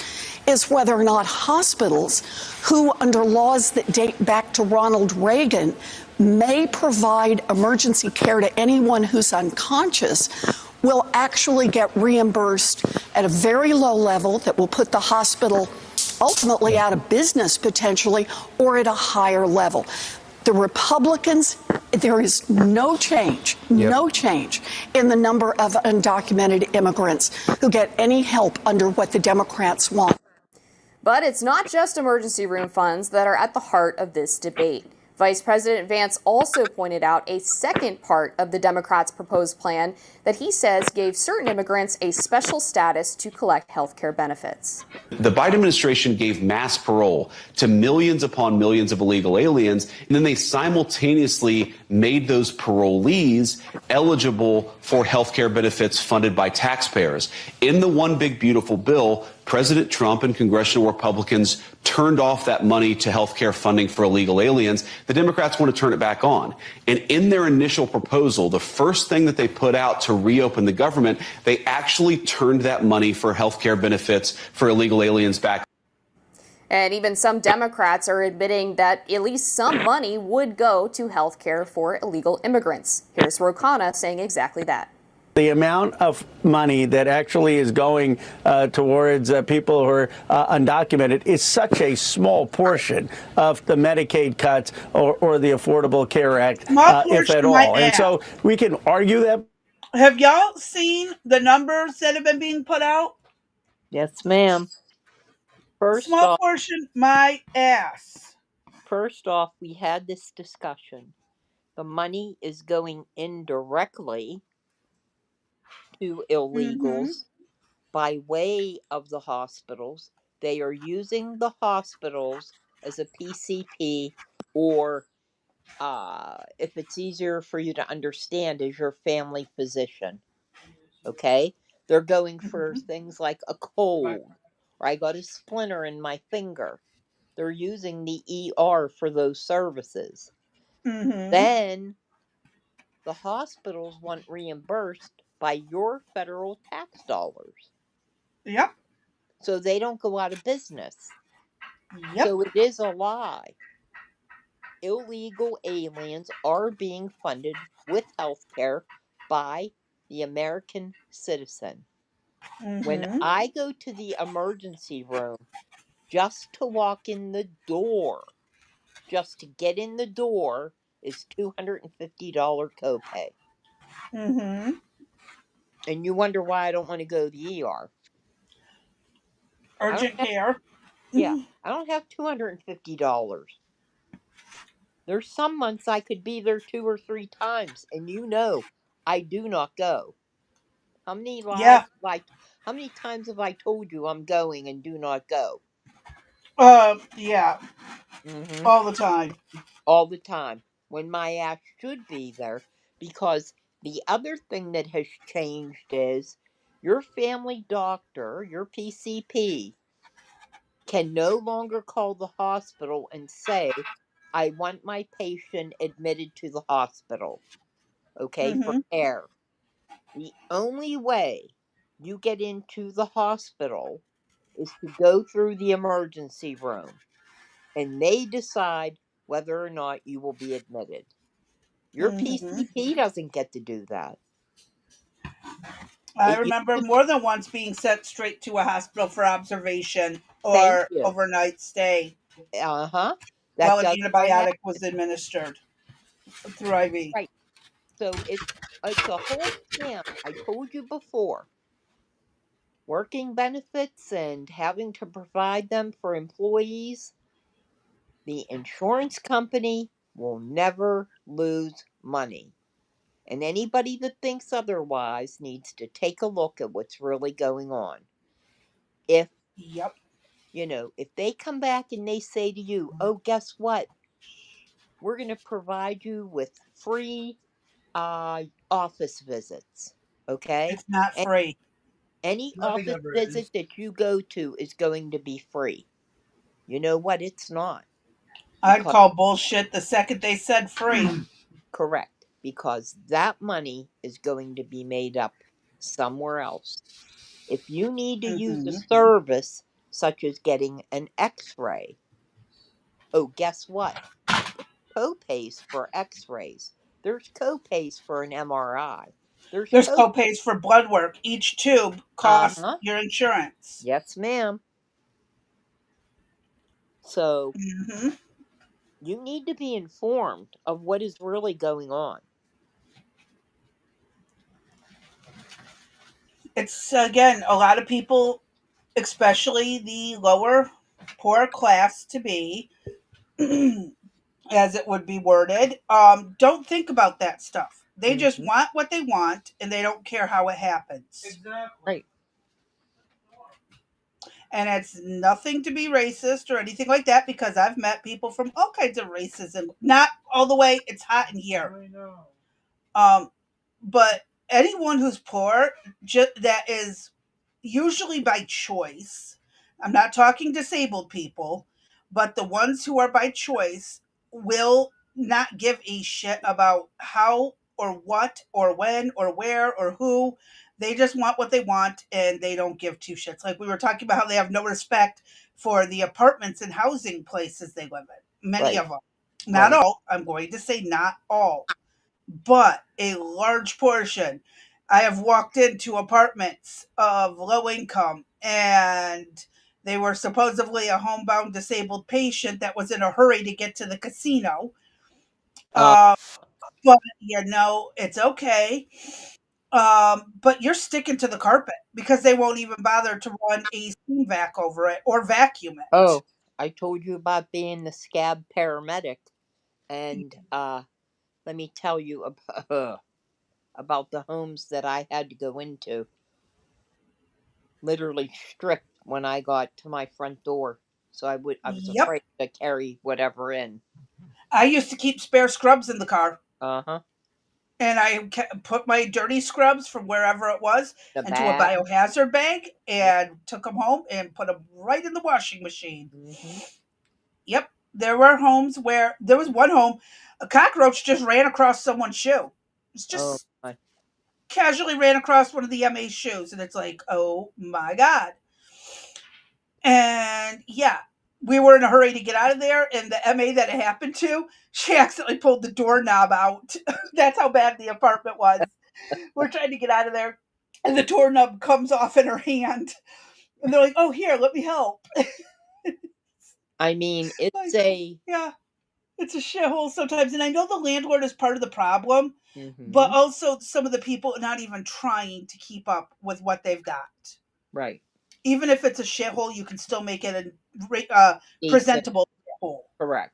is whether or not hospitals, who under laws that date back to Ronald Reagan, may provide emergency care to anyone who's unconscious, will actually get reimbursed at a very low level that will put the hospital ultimately out of business potentially, or at a higher level. The Republicans, there is no change in the number of undocumented immigrants who get any help under what the Democrats want. But it's not just emergency room funds that are at the heart of this debate. Vice President Vance also pointed out a second part of the Democrats' proposed plan that he says gave certain immigrants a special status to collect health care benefits. The Biden administration gave mass parole to millions upon millions of illegal aliens, and then they simultaneously made those parolees eligible for health care benefits funded by taxpayers. In the One Big Beautiful Bill, President Trump and congressional Republicans turned off that money to health care funding for illegal aliens. The Democrats want to turn it back on. And in their initial proposal, the first thing that they put out to reopen the government, they actually turned that money for health care benefits for illegal aliens back. And even some Democrats are admitting that at least some money would go to health care for illegal immigrants. Here's Ro Khanna saying exactly that. The amount of money that actually is going towards people who are undocumented is such a small portion of the Medicaid cuts or the Affordable Care Act, if at all. And so we can argue that. Have y'all seen the numbers that have been being put out? Yes, ma'am. Small portion, my ass. First off, we had this discussion. The money is going indirectly to illegals by way of the hospitals. They are using the hospitals as a PCP or if it's easier for you to understand, is your family physician. Okay? They're going for things like a cold, or I got a splinter in my finger. They're using the ER for those services. Then the hospitals want reimbursed by your federal tax dollars. Yep. So they don't go out of business. Yep. So it is a lie. Illegal aliens are being funded with health care by the American citizen. When I go to the emergency room, just to walk in the door, just to get in the door, is $250 copay. And you wonder why I don't want to go to the ER. Urgent care. Yeah, I don't have $250. There's some months I could be there 2 or 3 times, and I do not go. How many how many times have I told you I'm going and do not go? Yeah. Mm-hmm. All the time. All the time. When my ass should be there, because the other thing that has changed is your family doctor, your PCP, can no longer call the hospital and say, I want my patient admitted to the hospital, okay, for care. The only way you get into the hospital is to go through the emergency room, and they decide whether or not you will be admitted. Your PCP doesn't get to do that. I remember more than once being sent straight to a hospital for observation Thank or you. overnight stay. That While an does not happen. antibiotic was administered through IV. Right. So it's a whole scam. I told you before. Working benefits and having to provide them for employees, the insurance company will never lose money. And anybody that thinks otherwise needs to take a look at what's really going on. If if they come back and they say to you, oh, guess what? We're going to provide you with free office visits. Okay? It's not free. Any office visit that you go to is going to be free. You know what? It's not. I'd call bullshit the second they said free. Correct. Because that money is going to be made up somewhere else. If you need to use a service such as getting an x-ray, oh, guess what? Co-pays for x-rays. There's co-pays for an MRI. There's co-pays for blood work. Each tube costs your insurance. Yes, ma'am. So you need to be informed of what is really going on. It's, again, a lot of people, especially the lower poor class to be, as it would be worded, don't think about that stuff. They just want what they want, and they don't care how it happens. Exactly. Right. And it's nothing to be racist or anything like that, because I've met people from all kinds of races, and not all the way. It's hot in here. I know. But anyone who's poor, that is usually by choice. I'm not talking disabled people, but the ones who are by choice will not give a shit about how or what or when or where or who. They just want what they want, and they don't give two shits. Like we were talking about how they have no respect for the apartments and housing places they live in. Many of them. Not all. I'm going to say not all, but a large portion. I have walked into apartments of low income, and they were supposedly a homebound disabled patient that was in a hurry to get to the casino. But it's okay. But you're sticking to the carpet because they won't even bother to run a steam vac over it or vacuum it. Oh, I told you about being the scab paramedic, and let me tell you about the homes that I had to go into. Literally stripped when I got to my front door, so I was afraid to carry whatever in. I used to keep spare scrubs in the car. Uh-huh. And I put my dirty scrubs from wherever it was The into a bag. biohazard bag Yep. and took them home and put them right in the washing machine. Mm-hmm. Yep. There were homes where there was one home, a cockroach just ran across someone's shoe. It's Oh just my. casually ran across one of the MA's shoes. And it's like, oh my God. And yeah, we were in a hurry to get out of there. And the MA that it happened to, she accidentally pulled the doorknob out. That's how bad the apartment was. We're trying to get out of there. And the doorknob comes off in her hand. And they're like, oh, here, let me help. I mean, it's like, a... Yeah, it's a shithole sometimes. And I know the landlord is part of the problem, but Mm-hmm. also some of the people are not even trying to keep up with what they've got. Right. Even if it's a shithole, you can still make it a Decent. presentable shithole. Correct.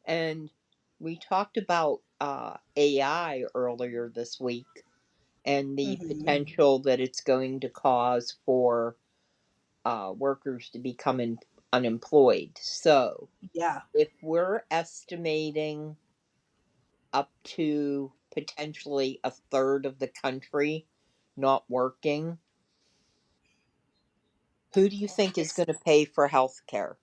And we talked about AI earlier this week and the potential that it's going to cause for workers to become unemployed. So, Yeah. if we're estimating up to potentially a third of the country not working, who do you think is going to pay for health care?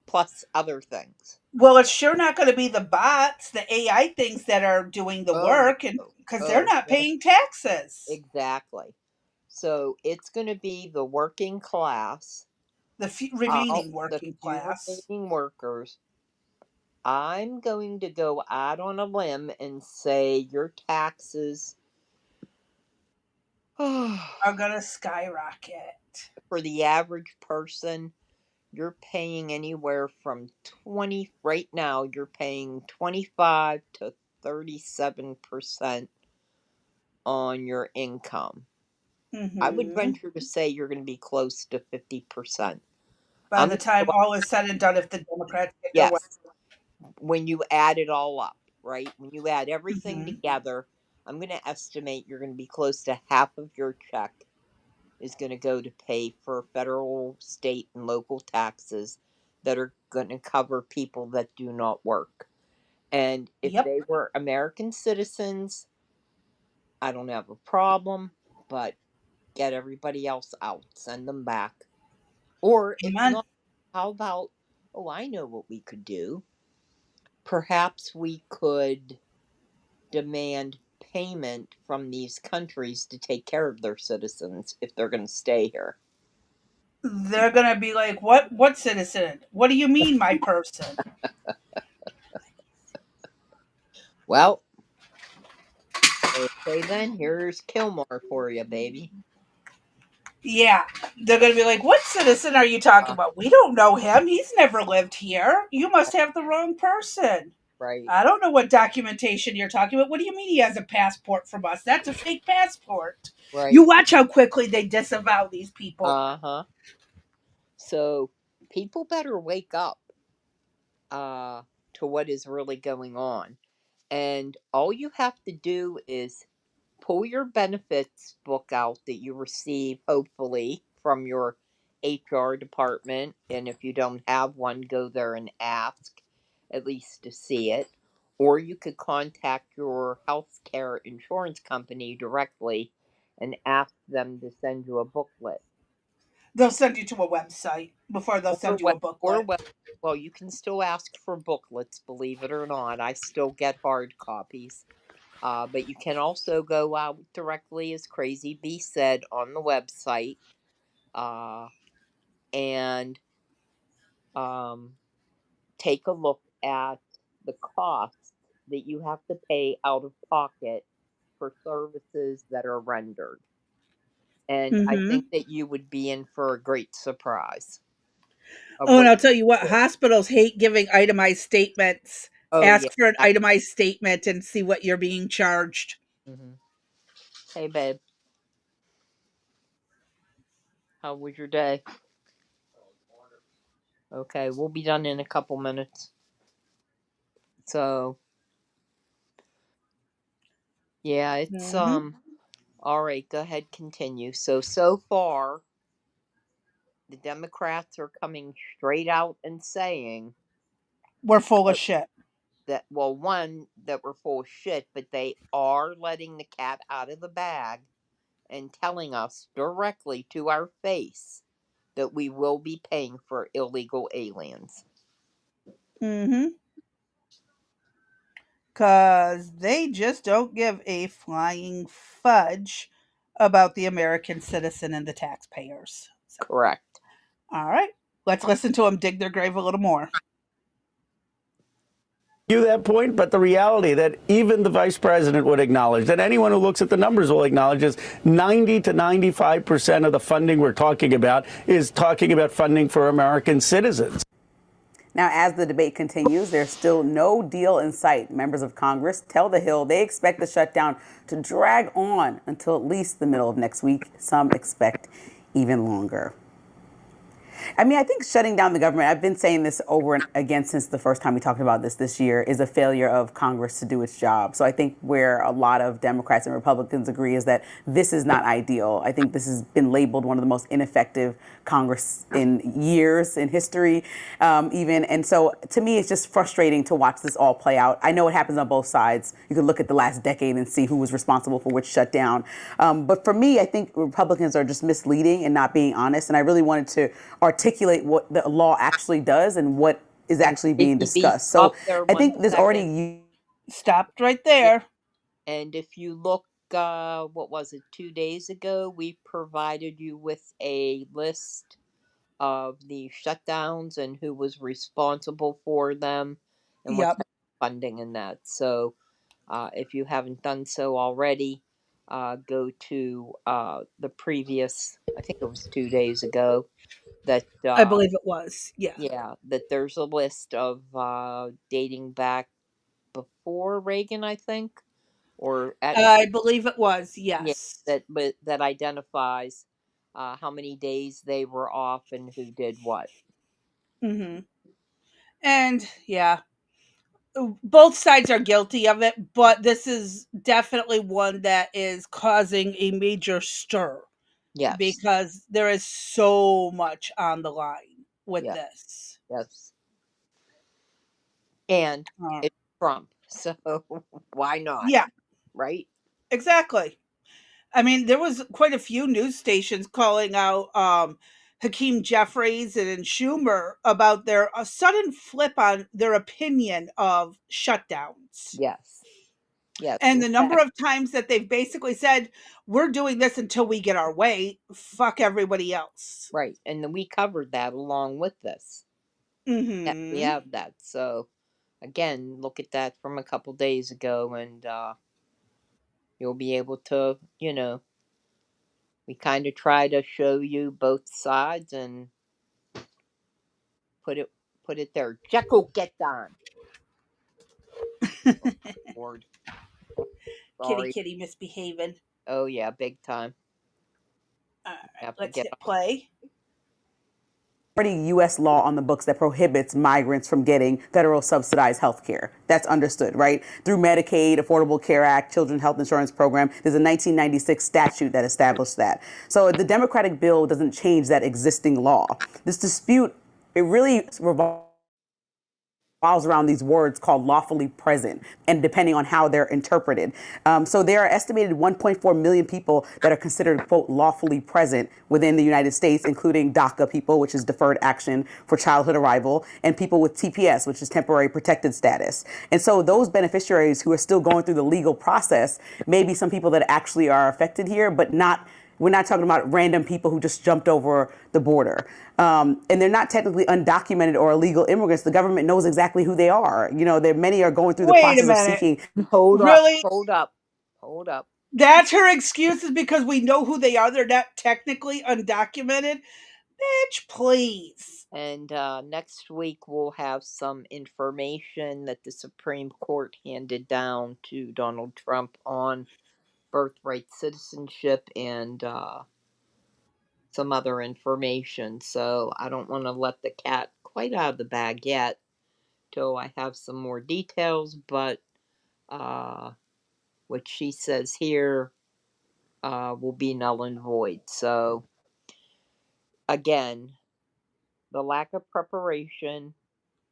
Plus other things. Well, it's sure not going to be the bots, the AI things that are doing the Oh, work, and no. because they're Oh, not no. paying taxes. Exactly. So it's going to be the working class, The remaining the working few class. remaining workers. I'm going to go out on a limb and say your taxes Are going to skyrocket. for the average person, you're paying anywhere from 20, right now, you're paying 25 to 37% on your income. I would venture to say you're going to be close to 50%. By the time all is said and done, if the Democrats get their way. Yes, when you add it all up, right? When you add everything together, I'm going to estimate you're going to be close to half of your check is going to go to pay for federal, state, and local taxes that are going to cover people that do not work. And if they were American citizens, I don't have a problem, but get everybody else out, send them back. Or if not, how about, oh, I know what we could do. Perhaps we could demand payment from these countries to take care of their citizens if they're going to stay here. They're going to be like, what citizen? What do you mean, my person? Well, okay then, here's Kilmore for you, baby. Yeah, they're going to be like, what citizen are you talking about? We don't know him. He's never lived here. You must have the wrong person. Right. I don't know what documentation you're talking about. What do you mean he has a passport from us? That's a fake passport. Right. You watch how quickly they disavow these people. Uh-huh. So people better wake up to what is really going on. And all you have to do is pull your benefits book out that you receive, hopefully, from your HR department. And if you don't have one, go there and ask, at least to see it. Or you could contact your health care insurance company directly and ask them to send you a booklet. They'll send you to a website before they'll send you a booklet. Well, you can still ask for booklets, believe it or not. I still get hard copies. But you can also go out directly, as Crazy Bee said, on the website and take a look at the costs that you have to pay out of pocket for services that are rendered. And I think that you would be in for a great surprise. Oh, and I'll tell you what, hospitals hate giving itemized statements. Oh, Ask yeah. for an itemized statement and see what you're being charged. Hey, babe. How was your day? Okay, we'll be done in a couple minutes. So, yeah, it's, all right, go ahead, continue. So far, the Democrats are coming straight out and saying We're full of shit. That, well, one, that we're full of shit, but they are letting the cat out of the bag and telling us directly to our face that we will be paying for illegal aliens. Mm-hmm. Because they just don't give a flying fudge about the American citizen and the taxpayers. So, correct. All right. Let's listen to them dig their grave a little more. That point, but the reality that even the vice president would acknowledge, that anyone who looks at the numbers will acknowledge, is 90 to 95% of the funding we're talking about is talking about funding for American citizens. Now, as the debate continues, there's still no deal in sight. Members of Congress tell The Hill they expect the shutdown to drag on until at least the middle of next week. Some expect even longer. I mean, I think shutting down the government, I've been saying this over and again since the first time we talked about this year, is a failure of Congress to do its job. So I think where a lot of Democrats and Republicans agree is that this is not ideal. I think this has been labeled one of the most ineffective Congress in years in history, even. And so to me, it's just frustrating to watch this all play out. I know it happens on both sides. You can look at the last decade and see who was responsible for which shutdown. But for me, I think Republicans are just misleading and not being honest. And I really wanted to articulate what the law actually does and what is actually being discussed. So I think there's already... Stopped right there. And if you look, what was it, 2 days ago, we provided you with a list of the shutdowns and who was responsible for them and what type of funding and that. So if you haven't done so already, go to the previous, I think it was 2 days ago, that I believe it was. yeah, that there's a list of dating back before Reagan, I think, or at I believe it was. Yes. yeah, that identifies how many days they were off and who did what. Mm-hmm. And yeah, both sides are guilty of it, but this is definitely one that is causing a major stir. Yes. Because there is so much on the line with this. Yes. And it's Trump, so why not? Yeah. Right? Exactly. I mean, there was quite a few news stations calling out Hakeem Jeffries and Schumer about their sudden flip on their opinion of shutdowns. Yes. Yes. And the number of times that they've basically said, we're doing this until we get our way, fuck everybody else. Right. And then we covered that along with this. Mm-hmm. Yeah, we have that. So again, look at that from a couple days ago and you'll be able to, we kind of try to show you both sides and put it there. Jekyll, get down. Lord. Sorry. Kitty misbehaving. Oh yeah, big time. All right, let's hit play. Already U.S. law on the books that prohibits migrants from getting federal subsidized health care. That's understood, right? Through Medicaid, Affordable Care Act, Children's Health Insurance Program, there's a 1996 statute that established that. So the Democratic bill doesn't change that existing law. This dispute, it really revolves around these words called lawfully present, and depending on how they're interpreted. So there are estimated 1.4 million people that are considered, quote, lawfully present within the United States, including DACA people, which is deferred action for childhood arrival, and people with TPS, which is temporary protected status. And so those beneficiaries who are still going through the legal process may be some people that actually are affected here, but we're not talking about random people who just jumped over the border. And they're not technically undocumented or illegal immigrants. The government knows exactly who they are. Many are going through the process of seeking. Hold up. That's her excuse, is because we know who they are. They're not technically undocumented. Bitch, please. And next week we'll have some information that the Supreme Court handed down to Donald Trump on birthright citizenship and some other information. So I don't want to let the cat quite out of the bag yet till I have some more details, but what she says here will be null and void. So again, the lack of preparation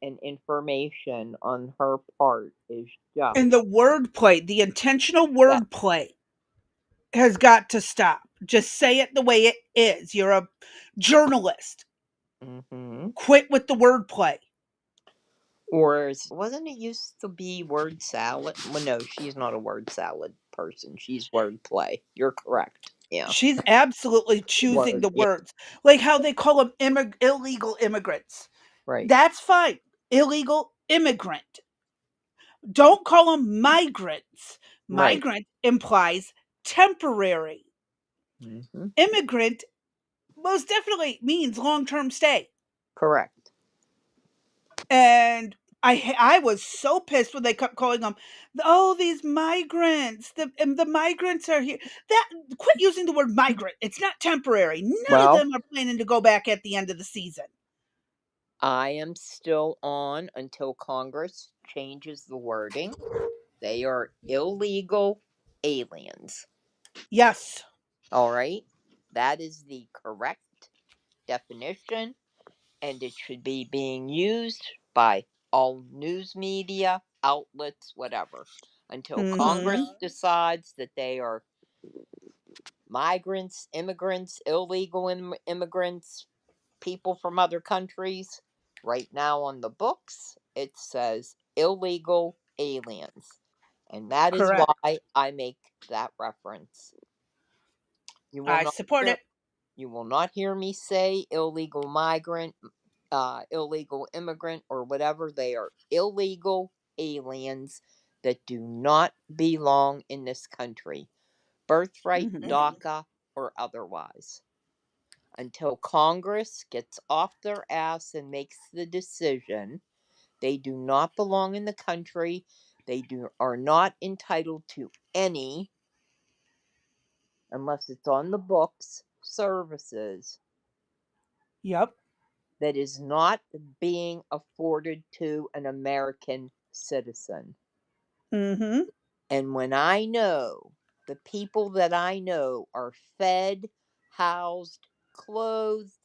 and information on her part is just. And the wordplay, the intentional That. wordplay has got to stop. Just say it the way it is. You're a journalist. Mm-hmm. Quit with the wordplay. Or wasn't it used to be word salad? Well, no, she's not a word salad person. She's wordplay. You're correct. Yeah. She's absolutely choosing the Yeah. words. Like how they call them illegal immigrants. Right. That's fine. Illegal immigrant. Don't call them migrants. Right. Migrant implies temporary. Mm-hmm. Immigrant most definitely means long-term stay. Correct. And I was so pissed when they kept calling them, oh, these migrants. The migrants are here. Quit using the word migrant. It's not temporary. None of them are planning to go back at the end of the season. I am still on until Congress changes the wording. They are illegal aliens. Yes. All right. That is the correct definition, and it should be being used by all news media, outlets, whatever, until Congress decides that they are migrants, immigrants, illegal immigrants, people from other countries. Right now on the books, it says illegal aliens. And that is Correct. why I make that reference. I support it. You will not hear me say illegal migrant, illegal immigrant, or whatever. They are illegal aliens that do not belong in this country, birthright, DACA, or otherwise. Until Congress gets off their ass and makes the decision, they do not belong in the country. They are not entitled to any, unless it's on the books, services. Yep. That is not being afforded to an American citizen. Mm-hmm. And when I know the people that I know are fed, housed, clothed,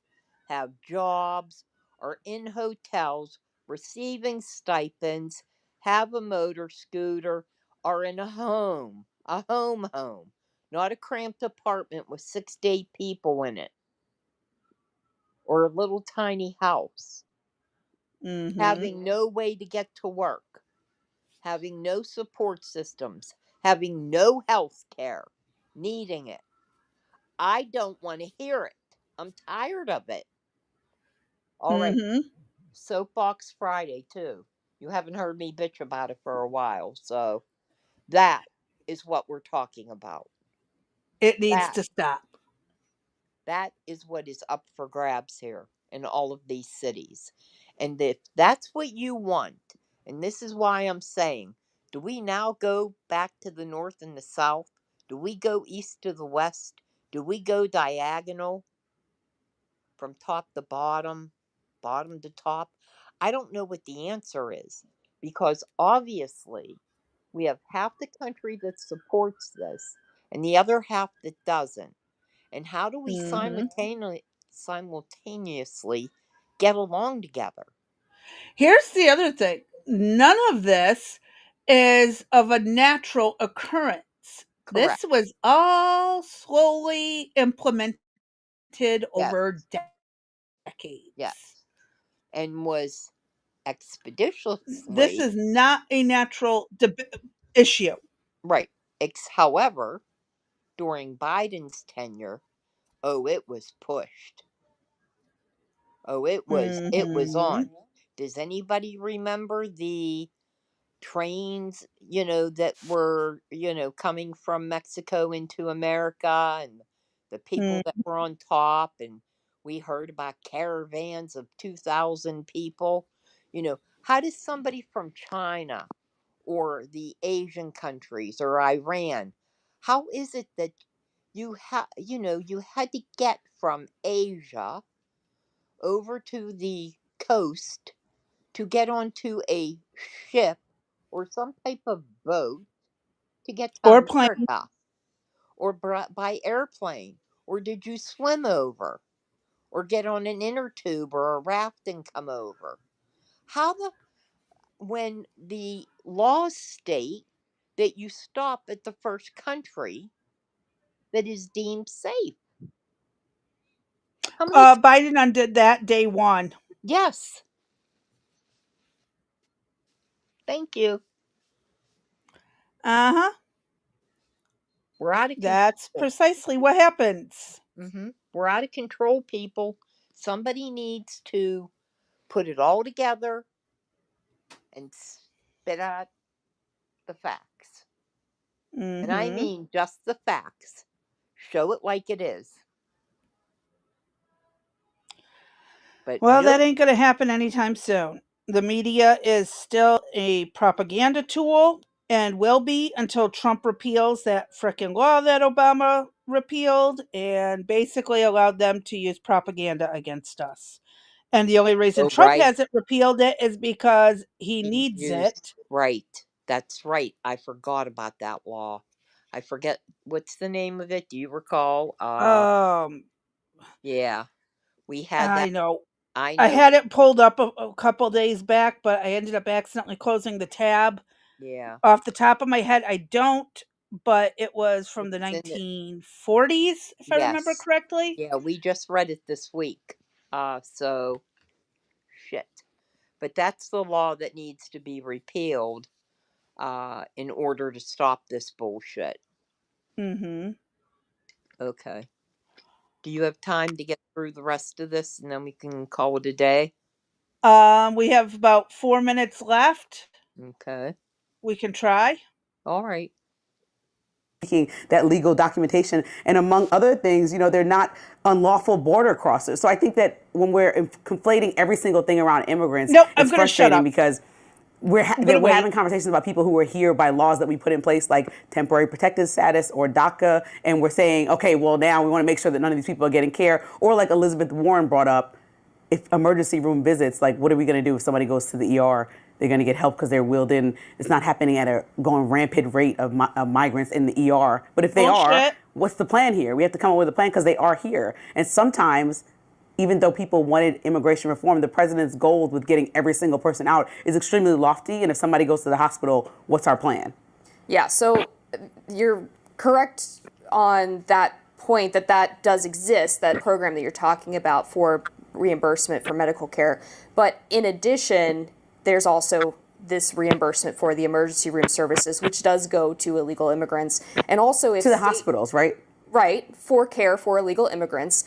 have jobs, are in hotels, receiving stipends, have a motor scooter, are in a home, not a cramped apartment with 6 to 8 people in it, or a little tiny house, having no way to get to work, having no support systems, having no health care, needing it. I don't want to hear it. I'm tired of it. All right. Soapbox Friday, too. You haven't heard me bitch about it for a while, so that is what we're talking about. It needs to stop. That is what is up for grabs here in all of these cities. And if that's what you want, and this is why I'm saying, do we now go back to the north and the south? Do we go east to the west? Do we go diagonal from top to bottom, bottom to top? I don't know what the answer is, because obviously we have half the country that supports this and the other half that doesn't. And how do we simultaneously get along together? Here's the other thing. None of this is of a natural occurrence. Correct. This was all slowly implemented over decades. Yes. And was expeditiously. This is not a natural issue. Right. However, during Biden's tenure, it was pushed. It was on. Does anybody remember the trains, that were, coming from Mexico into America, and the people that were on top, and we heard about caravans of 2,000 people? How does somebody from China or the Asian countries or Iran, how is it that you had to get from Asia over to the coast to get onto a ship or some type of boat to get to America, or by airplane, or did you swim over, or get on an inner tube or a raft and come over? when the laws state that you stop at the first country that is deemed safe? How many? Biden undid that day one. Yes. Thank you. Uh-huh. We're out of control. That's precisely what happens. We're out of control, people. Somebody needs to put it all together and spit out the facts. And I mean just the facts. Show it like it is. But Well, no. that ain't going to happen anytime soon. The media is still a propaganda tool and will be until Trump repeals that frickin' law that Obama repealed and basically allowed them to use propaganda against us. And the only reason Oh, Trump right. hasn't repealed it is because he He needs used, it. right. That's right. I forgot about that law. I forget what's the name of it. Do you recall? Yeah. We had that. I know. I I know. had it pulled up a couple days back, but I ended up accidentally closing the tab. Yeah. Off the top of my head, I don't, but it was from the It's in it. 1940s, if I remember Yes. correctly. Yeah, we just read it this week. So shit. But that's the law that needs to be repealed in order to stop this bullshit. Okay. Do you have time to get through the rest of this and then we can call it a day? We have about 4 minutes left. Okay. We can try. All right. That legal documentation, and among other things, they're not unlawful border crossers. So I think that when we're conflating every single thing around immigrants, I'm it's going to shut frustrating up. because we're having conversations about people who are here by laws that we put in place, like temporary protected status or DACA, and we're saying, okay, well, now we want to make sure that none of these people are getting care. Or like Elizabeth Warren brought up, if emergency room visits, like what are we going to do if somebody goes to the ER? They're going to get help because they're wheeled in. It's not happening at a going rampant rate of migrants in the ER. But if they are, what's the plan here? We have to come up with a plan because they are here. And sometimes, even though people wanted immigration reform, the president's goals with getting every single person out is extremely lofty. And if somebody goes to the hospital, what's our plan? Yeah, so you're correct on that point that does exist, that program that you're talking about for reimbursement for medical care. But in addition, there's also this reimbursement for the emergency room services, which does go to illegal immigrants. And also to the hospitals, right? Right, for care for illegal immigrants,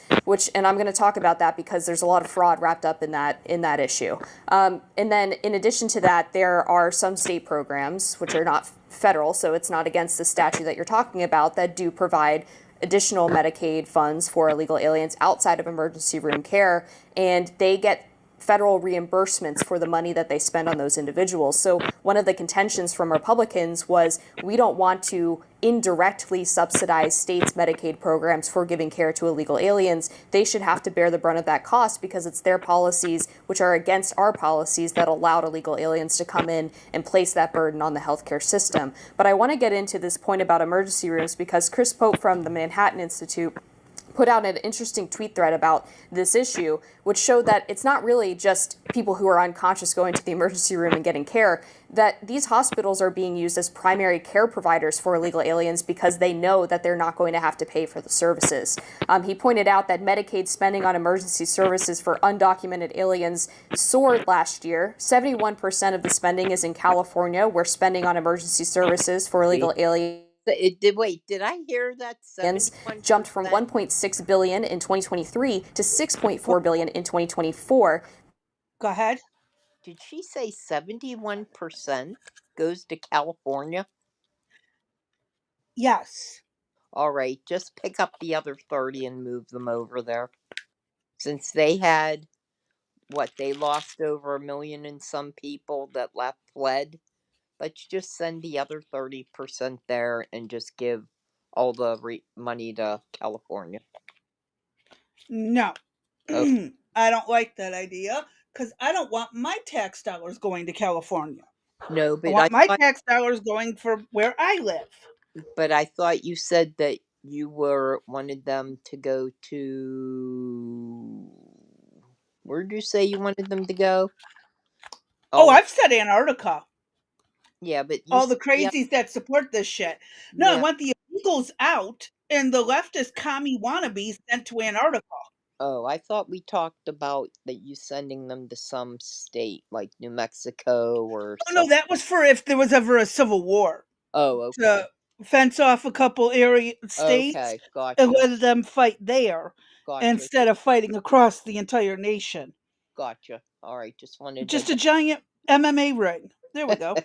and I'm going to talk about that because there's a lot of fraud wrapped up in that issue. And then in addition to that, there are some state programs, which are not federal, so it's not against the statute that you're talking about, that do provide additional Medicaid funds for illegal aliens outside of emergency room care, and they get federal reimbursements for the money that they spend on those individuals. So one of the contentions from Republicans was we don't want to indirectly subsidize states' Medicaid programs for giving care to illegal aliens. They should have to bear the brunt of that cost because it's their policies, which are against our policies, that allowed illegal aliens to come in and place that burden on the healthcare system. But I want to get into this point about emergency rooms because Chris Pope from the Manhattan Institute put out an interesting tweet thread about this issue, which showed that it's not really just people who are unconscious going to the emergency room and getting care, that these hospitals are being used as primary care providers for illegal aliens because they know that they're not going to have to pay for the services. He pointed out that Medicaid spending on emergency services for undocumented aliens soared last year. 71% of the spending is in California, where spending on emergency services for illegal aliens did I hear that? Jumped from $1.6 billion in 2023 to $6.4 billion in 2024. Go ahead. Did she say 71% goes to California? Yes. All right, just pick up the other 30 and move them over there. Since they had, they lost over 1 million and some people that fled. Let's just send the other 30% there and just give all the money to California. No. Okay. I don't like that idea because I don't want my tax dollars going to California. No, but I want my tax dollars going for where I live. But I thought you said that you wanted them to go to... Where did you say you wanted them to go? Oh, I've said Antarctica. Yeah, but all the crazies that support this shit. No, I want the illegals out and the leftist commie wannabes sent to Antarctica. Oh, I thought we talked about that you sending them to some state like New Mexico or Oh, no, some. that was for if there was ever a civil war. Oh, okay. To fence off a couple area states Okay, and gotcha. let them fight there Gotcha. instead of fighting across the entire nation. Gotcha. All right, just wanted Just to. a giant MMA ring. There we go.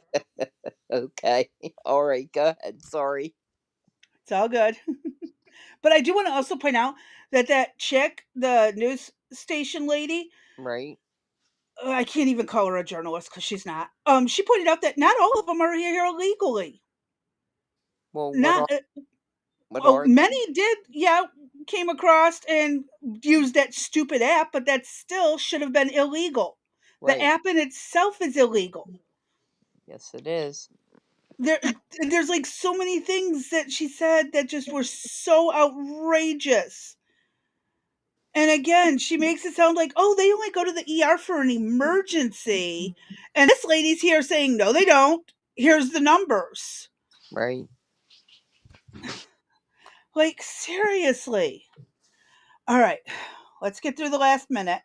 Okay. All right, go ahead. Sorry. It's all good. But I do want to also point out that chick, the news station lady, Right. I can't even call her a journalist because she's not. She pointed out that not all of them are here illegally. Well, Not what are many did, yeah, came across and used that stupid app, but that still should have been illegal. The Right. app in itself is illegal. Yes, it is. There's like so many things that she said that just were so outrageous. And again, she makes it sound like, oh, they only go to the ER for an emergency. And this lady's here saying, no, they don't. Here's the numbers. Right. Like, seriously. All right, let's get through the last minute.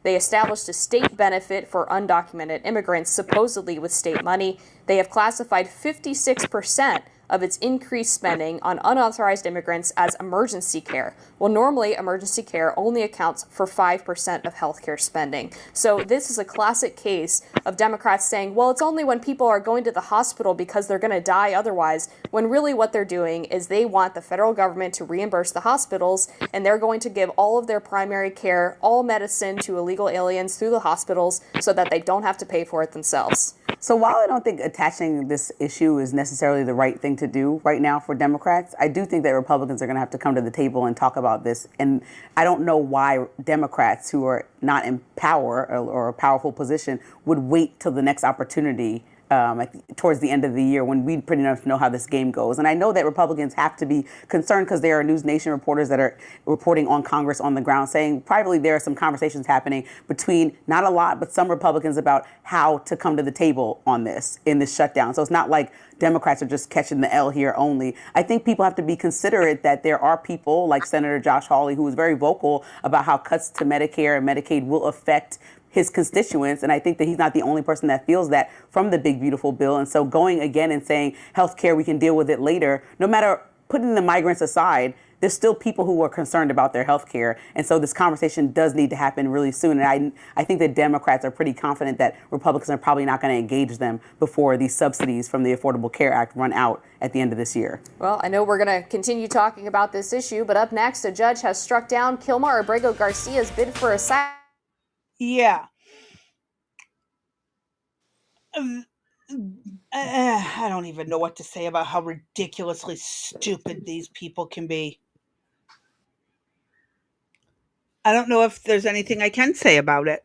They established a state benefit for undocumented immigrants, supposedly with state money. They have classified 56% of its increased spending on unauthorized immigrants as emergency care. Well, normally emergency care only accounts for 5% of healthcare spending. So this is a classic case of Democrats saying, well, it's only when people are going to the hospital because they're going to die otherwise, when really what they're doing is they want the federal government to reimburse the hospitals, and they're going to give all of their primary care, all medicine to illegal aliens through the hospitals so that they don't have to pay for it themselves. So while I don't think attaching this issue is necessarily the right thing to do right now for Democrats, I do think that Republicans are going to have to come to the table and talk about this. And I don't know why Democrats who are not in power or a powerful position would wait till the next opportunity towards the end of the year when we pretty much know how this game goes. And I know that Republicans have to be concerned because there are News Nation reporters that are reporting on Congress on the ground saying privately there are some conversations happening between, not a lot, but some Republicans about how to come to the table on this in this shutdown. So it's not like Democrats are just catching the L here only. I think people have to be considerate that there are people like Senator Josh Hawley, who was very vocal about how cuts to Medicare and Medicaid will affect his constituents. And I think that he's not the only person that feels that from the big, beautiful bill. And so going again and saying healthcare, we can deal with it later, no matter putting the migrants aside, there's still people who are concerned about their health care. And so this conversation does need to happen really soon. And I think that Democrats are pretty confident that Republicans are probably not going to engage them before these subsidies from the Affordable Care Act run out at the end of this year. Well, I know we're going to continue talking about this issue, but up next, a judge has struck down Kilmore Abrego Garcia's bid for asylum. Yeah. I don't even know what to say about how ridiculously stupid these people can be. I don't know if there's anything I can say about it.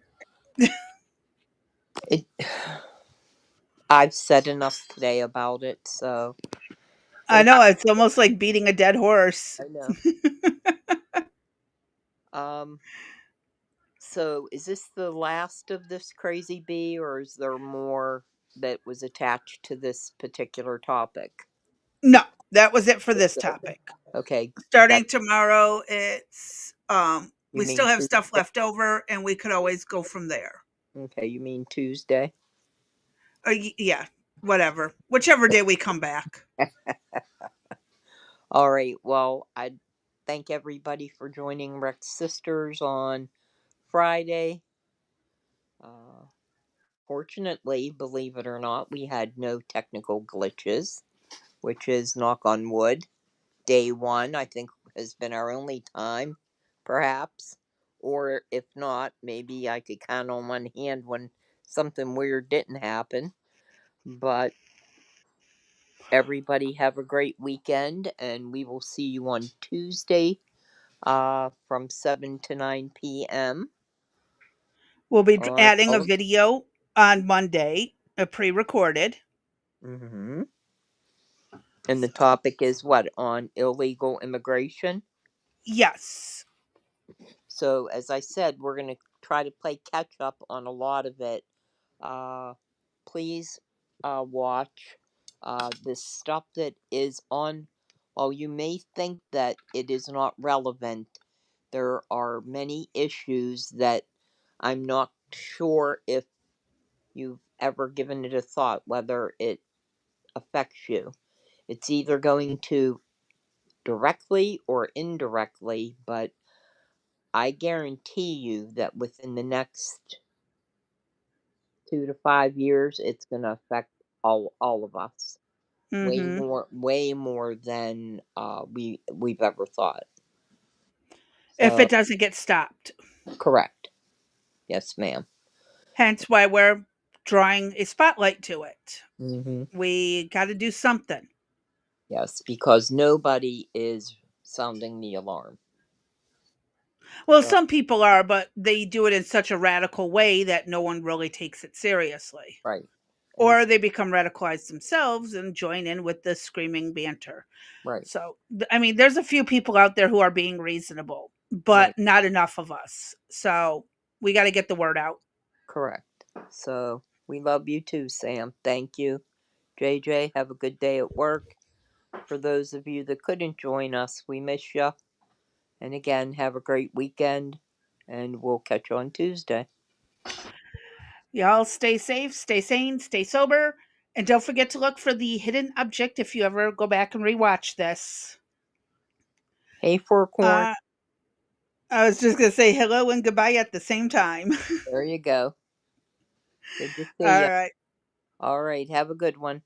I've said enough today about it, so. I know, it's almost like beating a dead horse. I know. So is this the last of this crazy bee, or is there more that was attached to this particular topic? No, that was it for this topic. Okay. Starting tomorrow, it's we mean still have Tuesday? stuff left over, and we could always go from there. Okay, you mean Tuesday? Yeah, whatever. Whichever day we come back. All right. Well, I thank everybody for joining Rex Sisters on Friday. Fortunately, believe it or not, we had no technical glitches, which is, knock on wood, day one, I think, has been our only time, perhaps. Or if not, maybe I could count on one hand when something weird didn't happen. But everybody have a great weekend, and we will see you on Tuesday from 7 to 9 p.m. We'll be adding a video on Monday, pre-recorded. Mm-hmm. And the topic is what? On illegal immigration? Yes. So, as I said, we're going to try to play catch up on a lot of it. Please watch this stuff that is on. While you may think that it is not relevant, there are many issues that I'm not sure if you've ever given it a thought, whether it affects you. It's either going to directly or indirectly, but I guarantee you that within the next 2 to 5 years, it's going to affect all of us. Way more than we've ever thought. If it doesn't get stopped. Correct. Yes, ma'am. Hence why we're drawing a spotlight to it. Mm-hmm. We got to do something. Yes, because nobody is sounding the alarm. Well, some people are, but they do it in such a radical way that no one really takes it seriously. Right. Or they become radicalized themselves and join in with the screaming banter. Right. So, I mean, there's a few people out there who are being reasonable, but not enough of us. So we got to get the word out. Correct. So we love you too, Sam. Thank you. JJ, have a good day at work. For those of you that couldn't join us, we miss you. And again, have a great weekend, and we'll catch you on Tuesday. Y'all stay safe, stay sane, stay sober, and don't forget to look for the hidden object if you ever go back and rewatch this. Hey, Forkhorn. I was just going to say hello and goodbye at the same time. There you go. Good to see you. All right. All right. Have a good one.